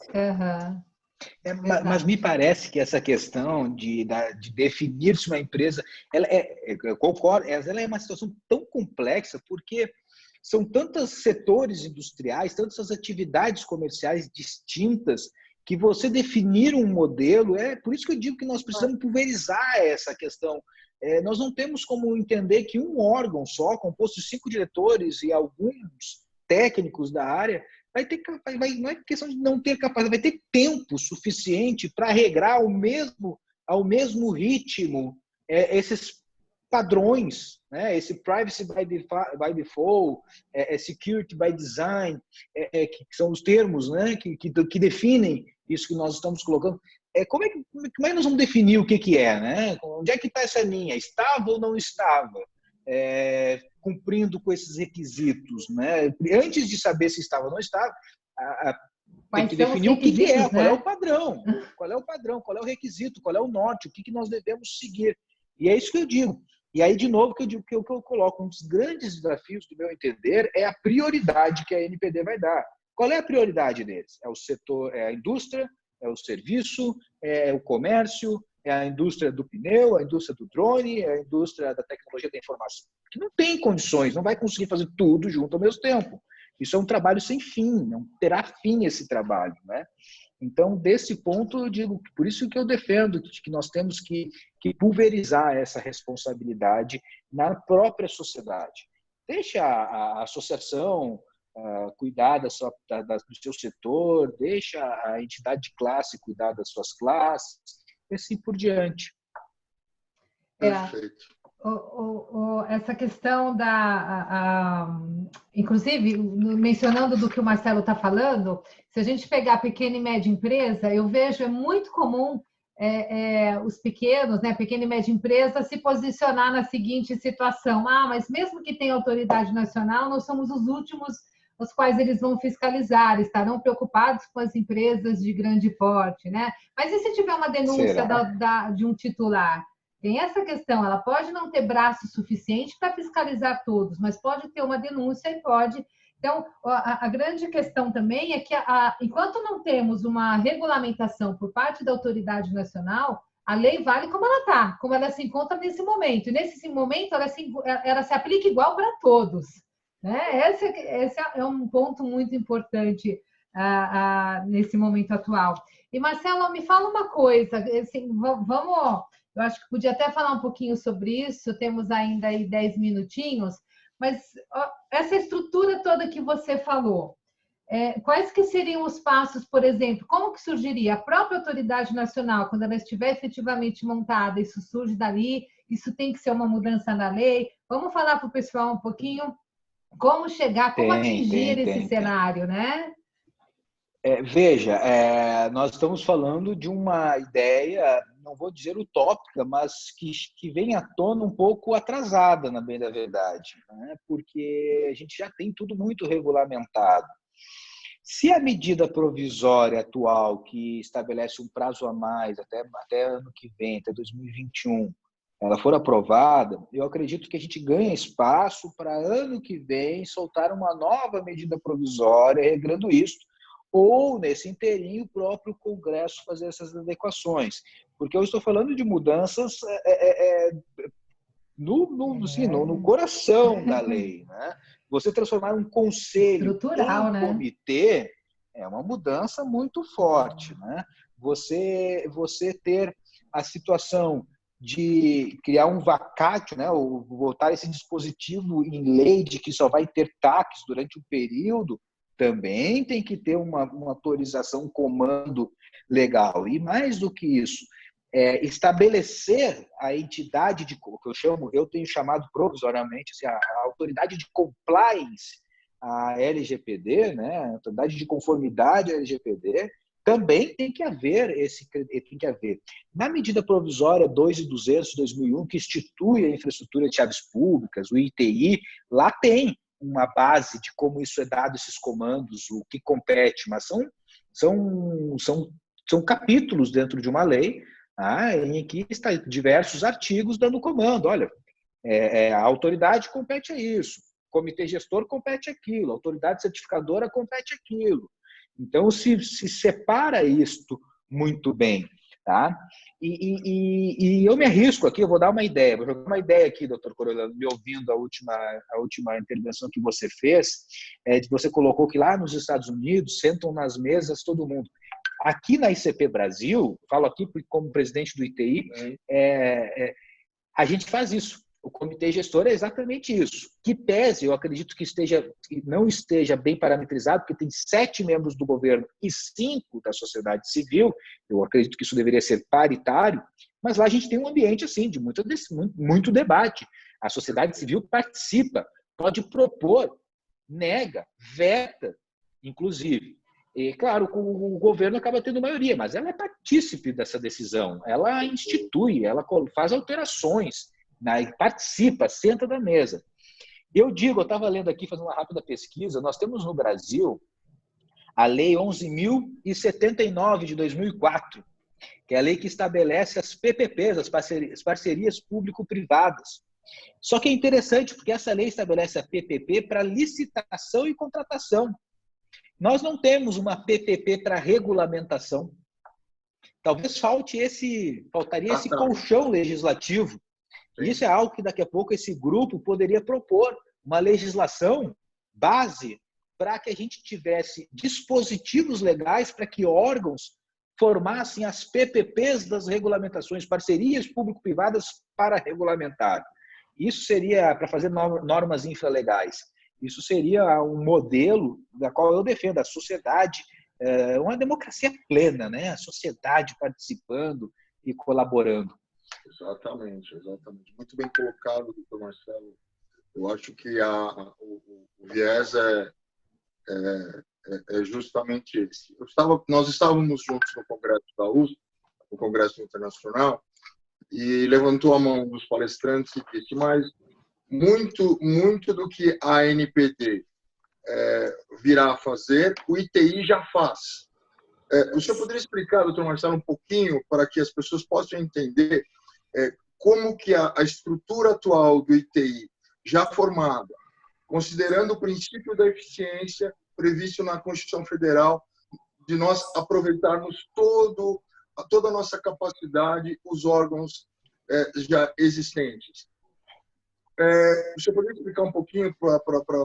Mas me parece que essa questão de definir se uma empresa, eu concordo, ela é uma situação tão complexa, porque são tantos setores industriais, tantas atividades comerciais distintas, que você definir um modelo, por isso que eu digo que nós precisamos pulverizar essa questão. Nós não temos como entender que um órgão só, composto de 5 diretores e alguns técnicos da área, não é questão de não ter capacidade, vai ter tempo suficiente para regrar ao mesmo ritmo esses padrões, né? Esse privacy by default, security by design, que são os termos, né? que definem isso que nós estamos colocando. Como é que nós vamos definir o que é? Né? Onde é que está essa linha? Estava ou não estava? Cumprindo com esses requisitos, né? Antes de saber se estava ou não estava, tem que definir o que é, qual é o padrão, qual é o requisito, qual é o norte, o que nós devemos seguir. E é isso que eu digo. E aí, de novo, que eu coloco, um dos grandes desafios, do meu entender, é a prioridade que a NPD vai dar. Qual é a prioridade deles? É o setor, é a indústria, é o serviço, é o comércio, é a indústria do pneu, a indústria do drone, é a indústria da tecnologia da informação. Que não tem condições, não vai conseguir fazer tudo junto ao mesmo tempo. Isso é um trabalho sem fim, não terá fim esse trabalho, né? Então, desse ponto, eu digo, por isso que eu defendo que nós temos que pulverizar essa responsabilidade na própria sociedade. Deixa a associação cuidar do seu setor, deixa a entidade de classe cuidar das suas classes, e assim por diante. Perfeito. Essa questão inclusive, mencionando do que o Marcelo está falando, se a gente pegar pequena e média empresa, eu vejo, é muito comum os pequenos, né, pequena e média empresa, se posicionar na seguinte situação: mas mesmo que tenha autoridade nacional, nós somos os últimos os quais eles vão fiscalizar, estarão preocupados com as empresas de grande porte, né? Mas e se tiver uma denúncia de um titular? Tem essa questão, ela pode não ter braço suficiente para fiscalizar todos, mas pode ter uma denúncia e pode. Então, a grande questão também é que, enquanto não temos uma regulamentação por parte da autoridade nacional, a lei vale como ela está, como ela se encontra nesse momento. E nesse momento, ela se aplica igual para todos. Né? Esse é um ponto muito importante nesse momento atual. E, Marcelo, me fala uma coisa, assim, vamos... Eu acho que podia até falar um pouquinho sobre isso, temos ainda aí 10 minutinhos, mas essa estrutura toda que você falou, quais que seriam os passos, por exemplo, como que surgiria a própria autoridade nacional, quando ela estiver efetivamente montada, isso surge dali, isso tem que ser uma mudança na lei? Vamos falar para o pessoal um pouquinho como chegar, como atingir esse cenário, né? Veja, nós estamos falando de uma ideia, não vou dizer utópica, mas que vem à tona um pouco atrasada, na bem da verdade, né? Porque a gente já tem tudo muito regulamentado. Se a medida provisória atual, que estabelece um prazo a mais, até ano que vem, até 2021, ela for aprovada, eu acredito que a gente ganha espaço para ano que vem soltar uma nova medida provisória regrando isso, ou, nesse inteirinho, o próprio Congresso fazer essas adequações. Porque eu estou falando de mudanças no coração da lei, né? Você transformar um conselho estrutural, em comitê é uma mudança muito forte, né? Você ter a situação de criar um vacátio, né? Ou botar esse dispositivo em lei de que só vai ter TACs durante um período, também tem que ter uma autorização, um comando legal. E mais do que isso, estabelecer a entidade que eu tenho chamado provisoriamente assim, a autoridade de compliance à LGPD, né, a autoridade de conformidade à LGPD, também tem que haver Na medida provisória 2.200 de 2001, que institui a infraestrutura de chaves públicas, o ITI, lá tem uma base de como isso é dado, esses comandos, o que compete, mas são capítulos dentro de uma lei, em que está diversos artigos dando comando. Olha, a autoridade compete a isso, o comitê gestor compete aquilo, a autoridade certificadora compete aquilo. Então, se separa isto muito bem. Tá? E eu me arrisco aqui, eu vou dar uma ideia, vou jogar uma ideia aqui, doutor Corolla, me ouvindo a última intervenção que você fez, você colocou que lá nos Estados Unidos sentam nas mesas todo mundo. Aqui na ICP Brasil, falo aqui como presidente do ITI, a gente faz isso. O comitê gestor é exatamente isso. Que tese, eu acredito que não esteja bem parametrizado, porque tem 7 membros do governo e 5 da sociedade civil. Eu acredito que isso deveria ser paritário, mas lá a gente tem um ambiente assim de muito debate. A sociedade civil participa, pode propor, nega, veta, inclusive. E, claro, o governo acaba tendo maioria, mas ela é partícipe dessa decisão. Ela institui, ela faz alterações, participa, senta da mesa. Eu estava lendo aqui, fazendo uma rápida pesquisa, nós temos no Brasil a Lei 11.079 de 2004, que é a lei que estabelece as PPPs, as parcerias público-privadas. Só que é interessante, porque essa lei estabelece a PPP para licitação e contratação. Nós não temos uma PPP para regulamentação. Talvez faltaria esse colchão legislativo. Isso é algo que daqui a pouco esse grupo poderia propor, uma legislação base para que a gente tivesse dispositivos legais para que órgãos formassem as PPPs das regulamentações, parcerias público-privadas para regulamentar. Isso seria para fazer normas infralegais. Isso seria um modelo da qual eu defendo a sociedade, uma democracia plena, né? A sociedade participando e colaborando. Exatamente. Muito bem colocado, doutor Marcelo. Eu acho que o viés é justamente esse. Nós estávamos juntos no Congresso da USP, no Congresso Internacional, e levantou a mão dos palestrantes e disse, mas muito do que a NPD virá a fazer, o ITI já faz. O senhor poderia explicar, doutor Marcelo, um pouquinho para que as pessoas possam entender como que a estrutura atual do ITI, já formada, considerando o princípio da eficiência previsto na Constituição Federal, de nós aproveitarmos toda a nossa capacidade, os órgãos já existentes. Você poderia explicar um pouquinho para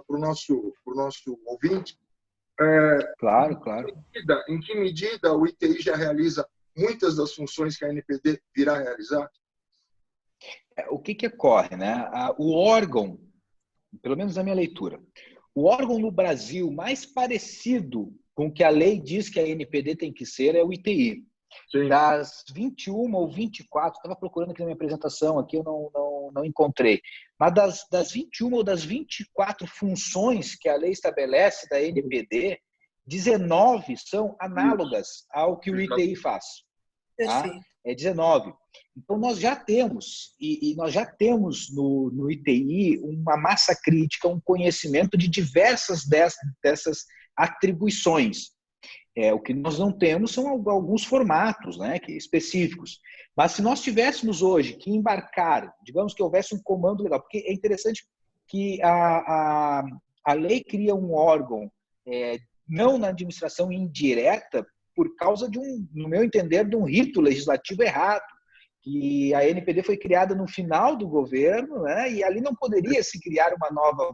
o nosso ouvinte? Claro. Em que medida o ITI já realiza muitas das funções que a NPD virá realizar? O que ocorre, né? O órgão, pelo menos na minha leitura, o órgão no Brasil mais parecido com o que a lei diz que a NPD tem que ser é o ITI. Sim. Das 21 ou 24, estava procurando aqui na minha apresentação, aqui eu não encontrei, mas das 21 ou das 24 funções que a lei estabelece da NPD, 19 são análogas ao que o ITI faz. Tá? É 19. Então, nós já temos, e nós já temos no ITI uma massa crítica, um conhecimento de diversas dessas atribuições. O que nós não temos são alguns formatos, né, específicos. Mas se nós tivéssemos hoje que embarcar, digamos que houvesse um comando legal, porque é interessante que a lei cria um órgão não na administração indireta por causa no meu entender, de um rito legislativo errado. Que a NPD foi criada no final do governo, né, e ali não poderia se criar uma nova...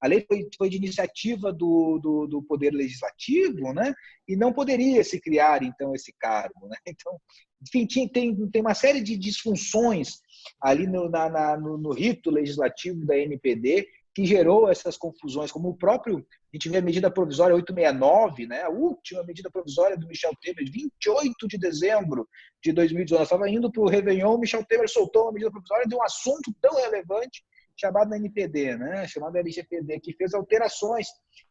a lei foi de iniciativa do Poder Legislativo, né? E não poderia se criar, então, esse cargo. Né? Então, enfim, tem uma série de disfunções ali no rito legislativo da NPD que gerou essas confusões, como o próprio, a gente vê a medida provisória 869, né? A última medida provisória do Michel Temer, 28 de dezembro de 2019. Nós estava indo para o Réveillon, o Michel Temer soltou uma medida provisória de um assunto tão relevante chamado NPD, né? Chamado LGPD, que fez alterações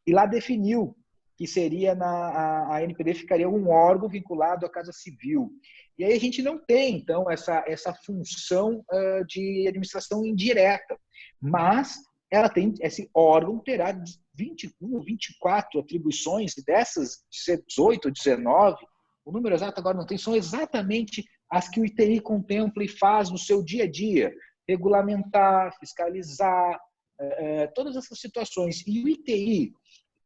e lá definiu que seria a NPD ficaria um órgão vinculado à Casa Civil. E aí a gente não tem, então, essa função de administração indireta, mas ela tem, esse órgão terá 21, 24 atribuições, dessas 18 ou 19, o número exato agora não tem, são exatamente as que o ITI contempla e faz no seu dia a dia. Regulamentar, fiscalizar, todas essas situações. E o ITI,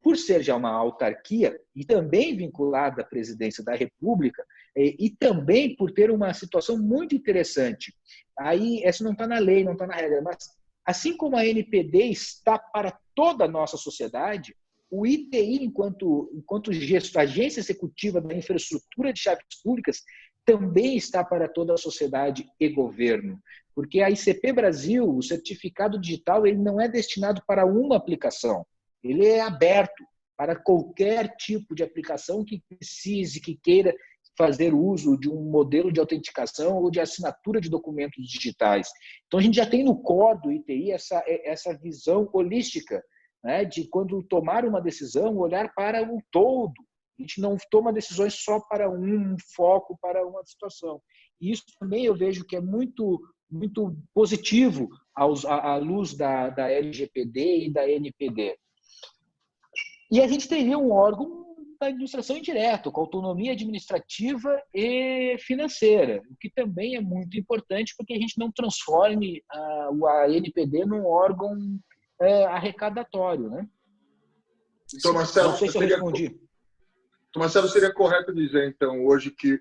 por ser já uma autarquia e também vinculada à presidência da República, e também por ter uma situação muito interessante, aí essa não está na lei, não está na regra, mas assim como a NPD está para toda a nossa sociedade, o ITI, enquanto agência executiva da infraestrutura de chaves públicas, também está para toda a sociedade e governo. Porque a ICP Brasil, o certificado digital, ele não é destinado para uma aplicação. Ele é aberto para qualquer tipo de aplicação que precise, que queira fazer uso de um modelo de autenticação ou de assinatura de documentos digitais. Então, a gente já tem no core do ITI essa visão holística, né, de quando tomar uma decisão, olhar para o todo. A gente não toma decisões só para um foco, para uma situação. E isso também eu vejo que é muito, muito positivo à luz da LGPD e da NPD. E a gente teria um órgão da administração indireta, com autonomia administrativa e financeira, o que também é muito importante porque a gente não transforme a NPD num órgão arrecadatório. Né? Então, Marcelo, não sei se eu respondi. Marcelo, seria correto dizer, então, hoje que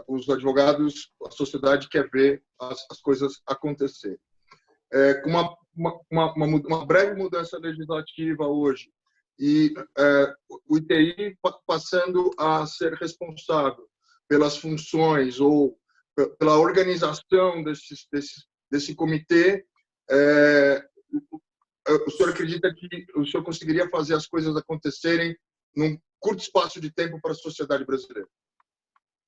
os advogados, a sociedade quer ver as coisas acontecer. Com uma breve mudança legislativa hoje, e o ITI passando a ser responsável pelas funções ou pela organização desse comitê, o senhor acredita que o senhor conseguiria fazer as coisas acontecerem num curto espaço de tempo para a sociedade brasileira?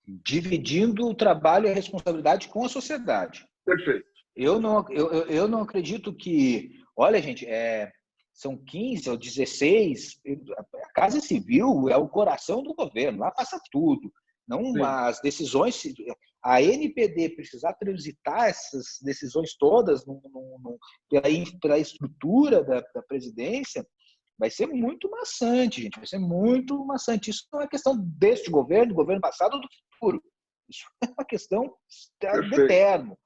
Dividindo o trabalho e a responsabilidade com a sociedade. Perfeito. Eu não acredito que... Olha, gente, são 15 ou 16... A Casa Civil é o coração do governo, lá passa tudo. Não, as decisões... A NPD precisar transitar essas decisões todas pela estrutura da presidência, vai ser muito maçante, gente. Vai ser muito maçante. Isso não é questão deste governo, do governo passado ou do futuro. Isso é uma questão de eterno.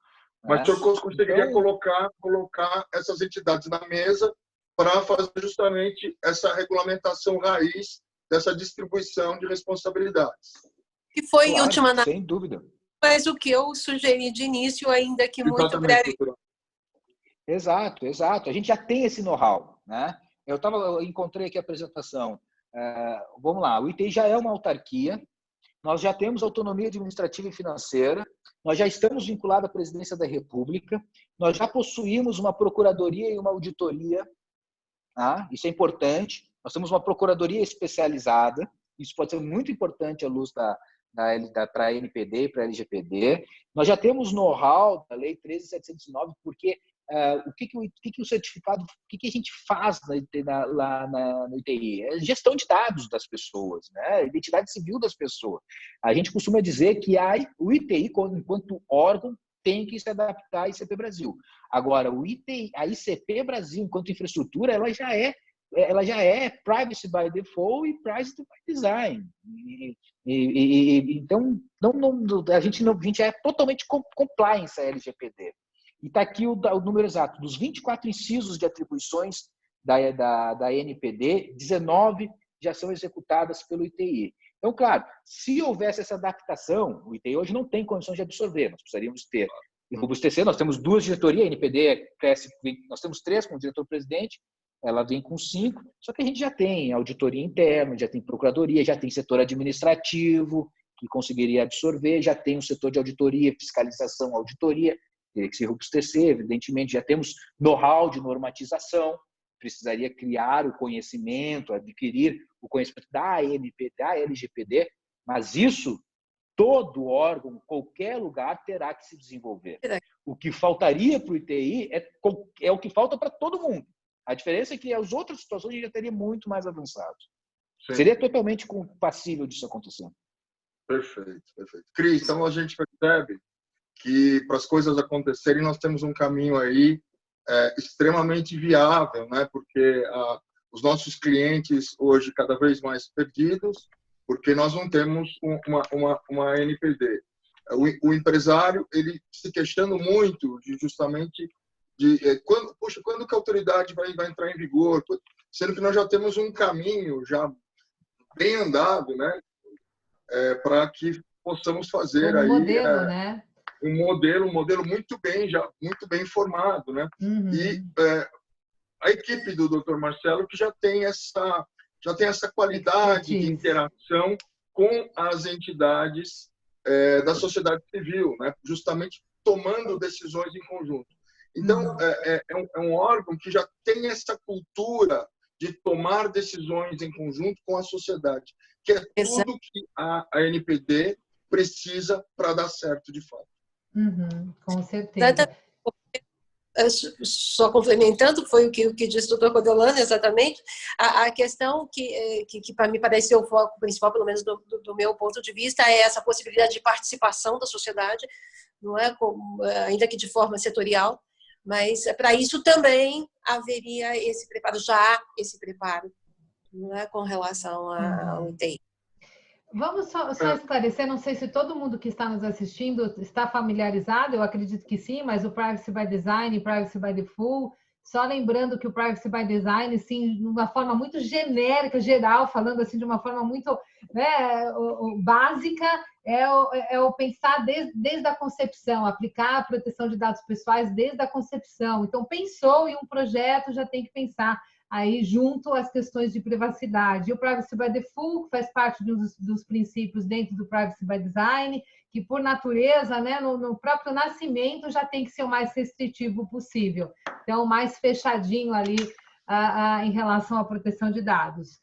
Mas o senhor conseguiria colocar essas entidades na mesa para fazer justamente essa regulamentação raiz dessa distribuição de responsabilidades. Que foi, em última análise, sem dúvida. Mas o que eu sugeri de início, ainda que muito breve. Exato. A gente já tem esse know-how, né? Eu encontrei aqui a apresentação. Vamos lá, o ITI já é uma autarquia, nós já temos autonomia administrativa e financeira, nós já estamos vinculados à presidência da República, nós já possuímos uma procuradoria e uma auditoria isso é importante. Nós temos uma procuradoria especializada, isso pode ser muito importante à luz para a NPD e para a LGPD. Nós já temos know-how da Lei 13.709, porque o que o certificado, o que a gente faz lá no ITI? É gestão de dados das pessoas, né? Identidade civil das pessoas. A gente costuma dizer que o ITI, enquanto órgão, tem que se adaptar à ICP Brasil. Agora, a ICP Brasil, enquanto infraestrutura, ela já é Privacy by Default e Privacy by Design. Então, a gente é totalmente compliance à LGPD. E está aqui o número exato. Dos 24 incisos de atribuições da NPD, 19 já são executadas pelo ITI. Então, claro, se houvesse essa adaptação, o ITI hoje não tem condições de absorver, nós precisaríamos ter. Robustecer, nós temos 2 diretorias, a NPD cresce, nós temos 3 com o diretor-presidente, ela vem com 5, só que a gente já tem auditoria interna, já tem procuradoria, já tem setor administrativo, que conseguiria absorver, já tem um setor de auditoria, fiscalização, auditoria, teria que se robustecer, evidentemente, já temos know-how de normatização, precisaria criar o conhecimento, adquirir o conhecimento da ANP, da LGPD, mas isso todo órgão, qualquer lugar, terá que se desenvolver. O que faltaria para o ITI é o que falta para todo mundo. A diferença é que as outras situações a gente já teria muito mais avançado. Sim. Seria totalmente passível disso acontecer. Perfeito, perfeito. Cris, então a gente percebe que para as coisas acontecerem nós temos um caminho aí extremamente viável, né? Porque os nossos clientes hoje cada vez mais perdidos, porque nós não temos uma NPD. O empresário ele se questiona muito justamente quando que a autoridade vai entrar em vigor, sendo que nós já temos um caminho já bem andado, né? Para que possamos fazer um aí modelo, né? um modelo muito bem formado, né? Uhum. E a equipe do Dr. Marcelo que já tem essa qualidade de interação com as entidades da sociedade civil, né? Justamente tomando decisões em conjunto. Então, é um órgão que já tem essa cultura de tomar decisões em conjunto com a sociedade, que é tudo que a NPD precisa para dar certo de fato. Uhum, com certeza. Só complementando, foi o que disse o doutor Codolano, exatamente, a questão que para mim parece ser o foco principal, pelo menos do meu ponto de vista, é essa possibilidade de participação da sociedade, não é? Ainda que de forma setorial, mas para isso também haveria esse preparo, não é? Com relação ao ITI. Vamos só esclarecer, não sei se todo mundo que está nos assistindo está familiarizado, eu acredito que sim, mas o Privacy by Design e Privacy by Default, só lembrando que o Privacy by Design, sim, de uma forma muito genérica, geral, falando assim de uma forma muito, né, básica, é o pensar desde a concepção, aplicar a proteção de dados pessoais desde a concepção. Então, pensou em um projeto, já tem que pensar aí junto às questões de privacidade. E o Privacy by Default faz parte dos princípios dentro do Privacy by Design, que por natureza, né, no próprio nascimento, já tem que ser o mais restritivo possível. Então, mais fechadinho ali em relação à proteção de dados.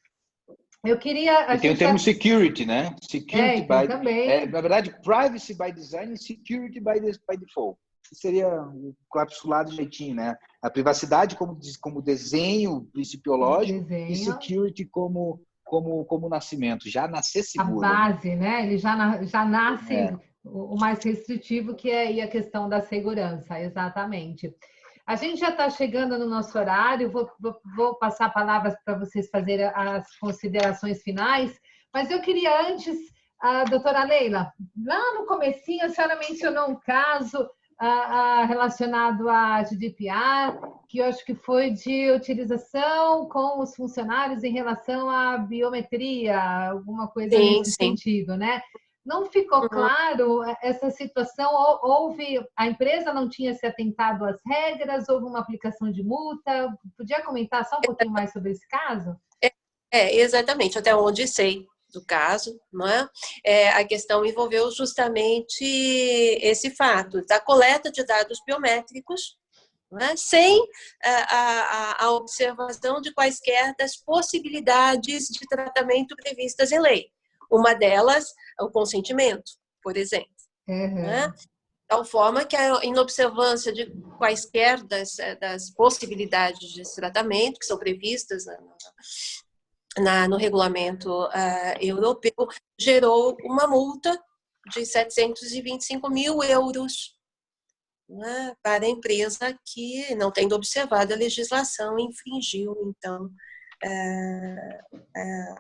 Eu queria... Tem o termo security, né? Security também. Na verdade, Privacy by Design e Security by Default. Seria capsulado jeitinho, né? A privacidade como desenho principiológico e security como nascimento, já nascer seguro. A base, né? Ele já nasce o mais restritivo, que é aí a questão da segurança, exatamente. A gente já está chegando no nosso horário, vou passar palavras para vocês fazerem as considerações finais, mas eu queria antes, a doutora Leila, lá no comecinho a senhora mencionou um caso relacionado à GDPR, que eu acho que foi de utilização com os funcionários em relação à biometria, alguma coisa nesse sentido, né? Não ficou claro essa situação, a empresa não tinha se atentado às regras, houve uma aplicação de multa, podia comentar só um pouquinho mais sobre esse caso? Exatamente, até onde sei do caso, não é? A questão envolveu justamente esse fato da coleta de dados biométricos, né? Sem a observação de quaisquer das possibilidades de tratamento previstas em lei. Uma delas, o consentimento, por exemplo. Né? De tal forma que a inobservância de quaisquer das possibilidades de tratamento que são previstas no regulamento europeu gerou uma multa de 725 mil euros, né, para a empresa que, não tendo observado a legislação, infringiu, então,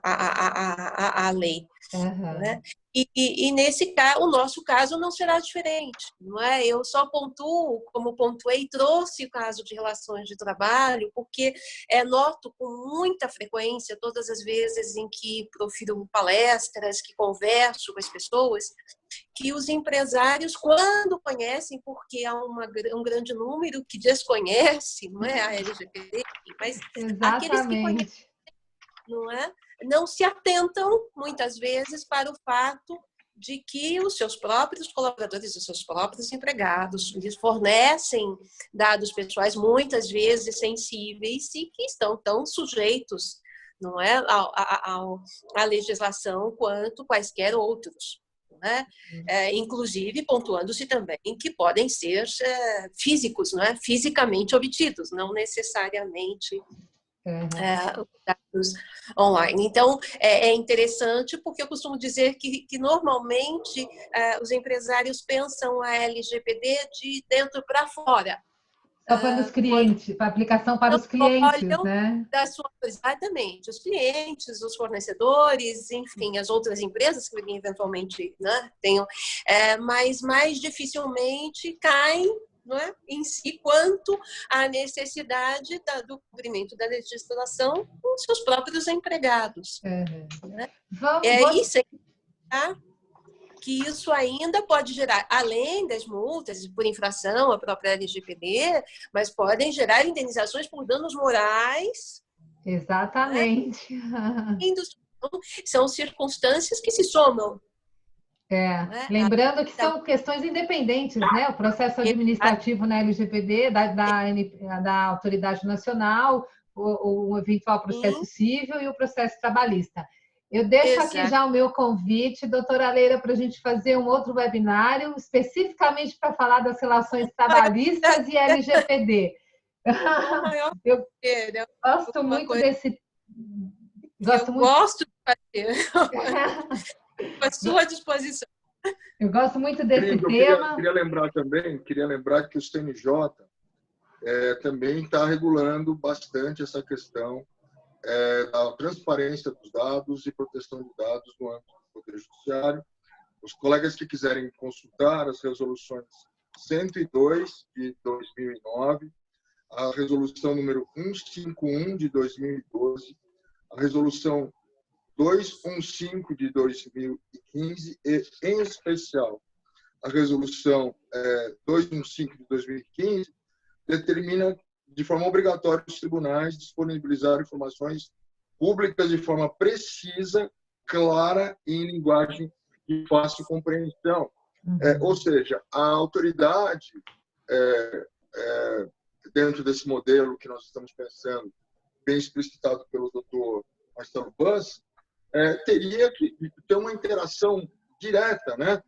a lei. Né? E nesse caso, o nosso caso não será diferente, não é? Eu só pontuo, como pontuei, trouxe o caso de relações de trabalho, porque noto com muita frequência, todas as vezes em que profiro palestras, que converso com as pessoas, que os empresários, quando conhecem, porque há um grande número que desconhece, não é, a LGPD, mas aqueles que conhecem, não é, não se atentam, muitas vezes, para o fato de que os seus próprios colaboradores, os seus próprios empregados, lhes fornecem dados pessoais, muitas vezes sensíveis, e que estão tão sujeitos, não é, à legislação quanto quaisquer outros. Né? Inclusive pontuando-se também que podem ser físicos, não é? Fisicamente obtidos, não necessariamente dados online. Então, é interessante porque eu costumo dizer que normalmente os empresários pensam a LGPD de dentro para fora. Só para os clientes, para aplicação para os clientes, né? Exatamente, os clientes, os fornecedores, enfim, as outras empresas que eventualmente, né, tenham, mas mais dificilmente caem, não é, em si quanto à necessidade do cumprimento da legislação com seus próprios empregados. Né? E sem contar que isso ainda pode gerar, além das multas por infração à própria LGPD, mas podem gerar indenizações por danos morais. Exatamente. Né? São circunstâncias que se somam. Né? Lembrando que são questões independentes, né? O processo administrativo na LGPD, da Autoridade Nacional, o eventual processo civil e o processo trabalhista. Eu deixo aqui já o meu convite, doutora Leila, para a gente fazer um outro webinário, especificamente para falar das relações trabalhistas e LGPD. Eu gosto muito desse... Gosto de fazer. À sua disposição. Eu gosto muito desse tema. Queria lembrar que o CNJ também está regulando bastante essa questão da transparência dos dados e proteção de dados no âmbito do Poder Judiciário. Os colegas que quiserem consultar as resoluções 102 de 2009, a resolução número 151 de 2012, a resolução 215 de 2015 e, em especial, a resolução 215 de 2015 determina de forma obrigatória os tribunais disponibilizar informações públicas de forma precisa, clara e em linguagem de fácil compreensão. Ou seja, a autoridade, dentro desse modelo que nós estamos pensando, bem explicitado pelo doutor Marcelo Buzz, teria que ter uma interação direta, né,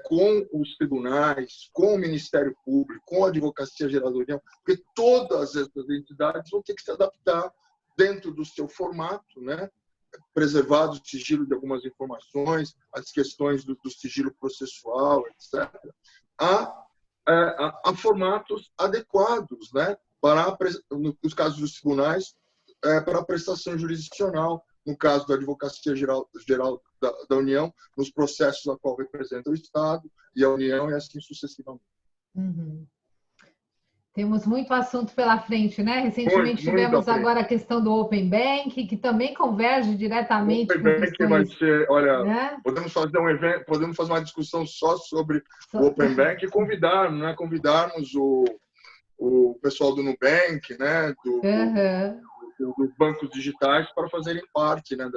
com os tribunais, com o Ministério Público, com a Advocacia Geral da União, porque todas essas entidades vão ter que se adaptar dentro do seu formato, né, preservado o sigilo de algumas informações, as questões do sigilo processual, etc., a formatos adequados, né, nos casos dos tribunais, para a prestação jurisdicional, no caso da Advocacia Geral da União, nos processos a qual representa o Estado e a União, e assim sucessivamente. Temos muito assunto pela frente, né? Recentemente tivemos agora a questão do Open Bank, que também converge diretamente com questões... Open Bank vai ser, olha, né? Podemos fazer um evento, podemos fazer uma discussão só sobre o Open Bank e convidarmos o pessoal do Nubank, né? Dos bancos digitais para fazerem parte, né,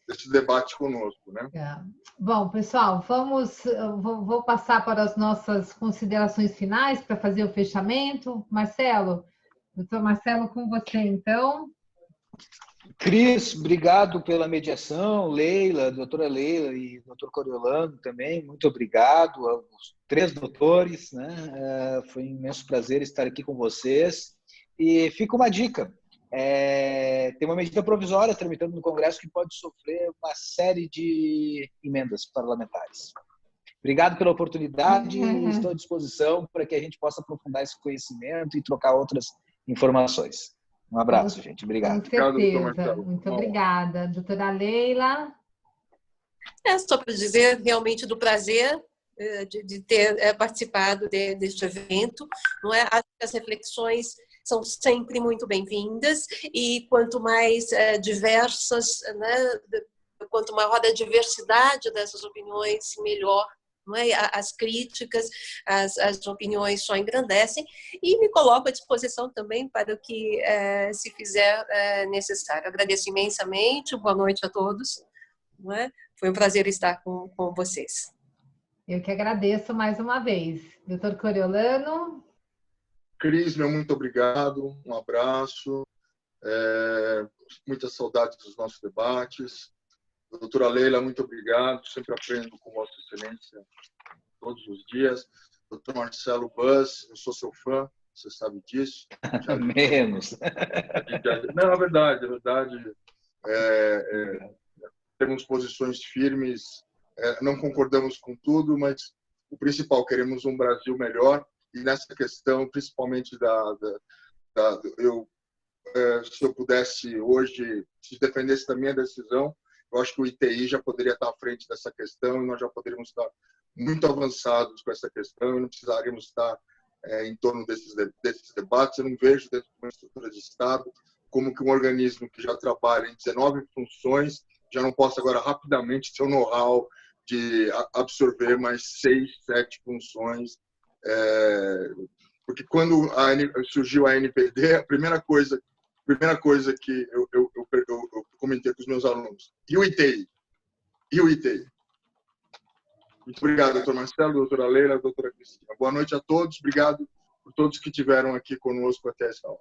desse debate conosco, né? Bom, pessoal, vou passar para as nossas considerações finais para fazer o fechamento. Marcelo, doutor Marcelo, com você, então. Cris, obrigado pela mediação. Leila, doutora Leila e doutor Coriolano também, muito obrigado aos 3 doutores, né? Foi um imenso prazer estar aqui com vocês. E fica uma dica. Tem uma medida provisória tramitando no Congresso que pode sofrer uma série de emendas parlamentares. Obrigado pela oportunidade e estou à disposição para que a gente possa aprofundar esse conhecimento e trocar outras informações. Um abraço, gente. Obrigado. Com certeza. Muito obrigada. Doutora Leila? Só para dizer realmente do prazer de ter participado deste evento. Não é? Acho que as reflexões são sempre muito bem-vindas e quanto mais diversas, né, quanto maior a diversidade dessas opiniões, melhor. Não é? As críticas, as opiniões só engrandecem e me coloco à disposição também para o que se fizer necessário. Agradeço imensamente, boa noite a todos. Não é? Foi um prazer estar com vocês. Eu que agradeço mais uma vez. Doutor Coriolano? Cris, meu muito obrigado, um abraço, muitas saudades dos nossos debates. Doutora Leila, muito obrigado, sempre aprendo com Vossa Excelência todos os dias. Doutor Marcelo Buzz, eu sou seu fã, você sabe disso. Menos. Não, é verdade. Temos posições firmes, não concordamos com tudo, mas o principal, queremos um Brasil melhor. E nessa questão, principalmente se eu pudesse hoje, se defendesse da minha decisão, eu acho que o ITI já poderia estar à frente dessa questão e nós já poderíamos estar muito avançados com essa questão e não precisaríamos estar em torno desses debates. Eu não vejo dentro de uma estrutura de Estado como que um organismo que já trabalha em 19 funções já não possa agora rapidamente ter o know-how de absorver mais 6, 7 funções. Porque quando surgiu a NPD, a primeira coisa que eu comentei com os meus alunos, e o ITI? Muito obrigado, doutor Marcelo, doutora Leila, doutora Cristina. Boa noite a todos, obrigado por todos que estiveram aqui conosco até essa hora.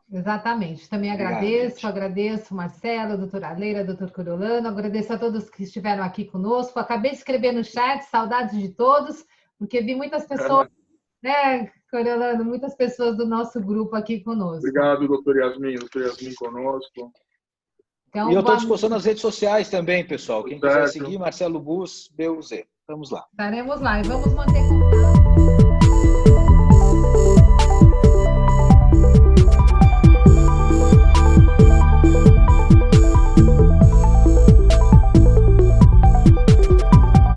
Exatamente, também agradeço Marcelo, doutora Leila, doutor Coriolano, agradeço a todos que estiveram aqui conosco, acabei de escrever no chat, saudades de todos, porque vi muitas pessoas, né, Coriolano, muitas pessoas do nosso grupo aqui conosco. Obrigado, doutor Yasmin conosco. Então, e eu estou à disposição nas redes sociais também, pessoal. Quem quiser seguir, Marcelo Bus, BUZ. Vamos lá. Estaremos lá e vamos manter contato.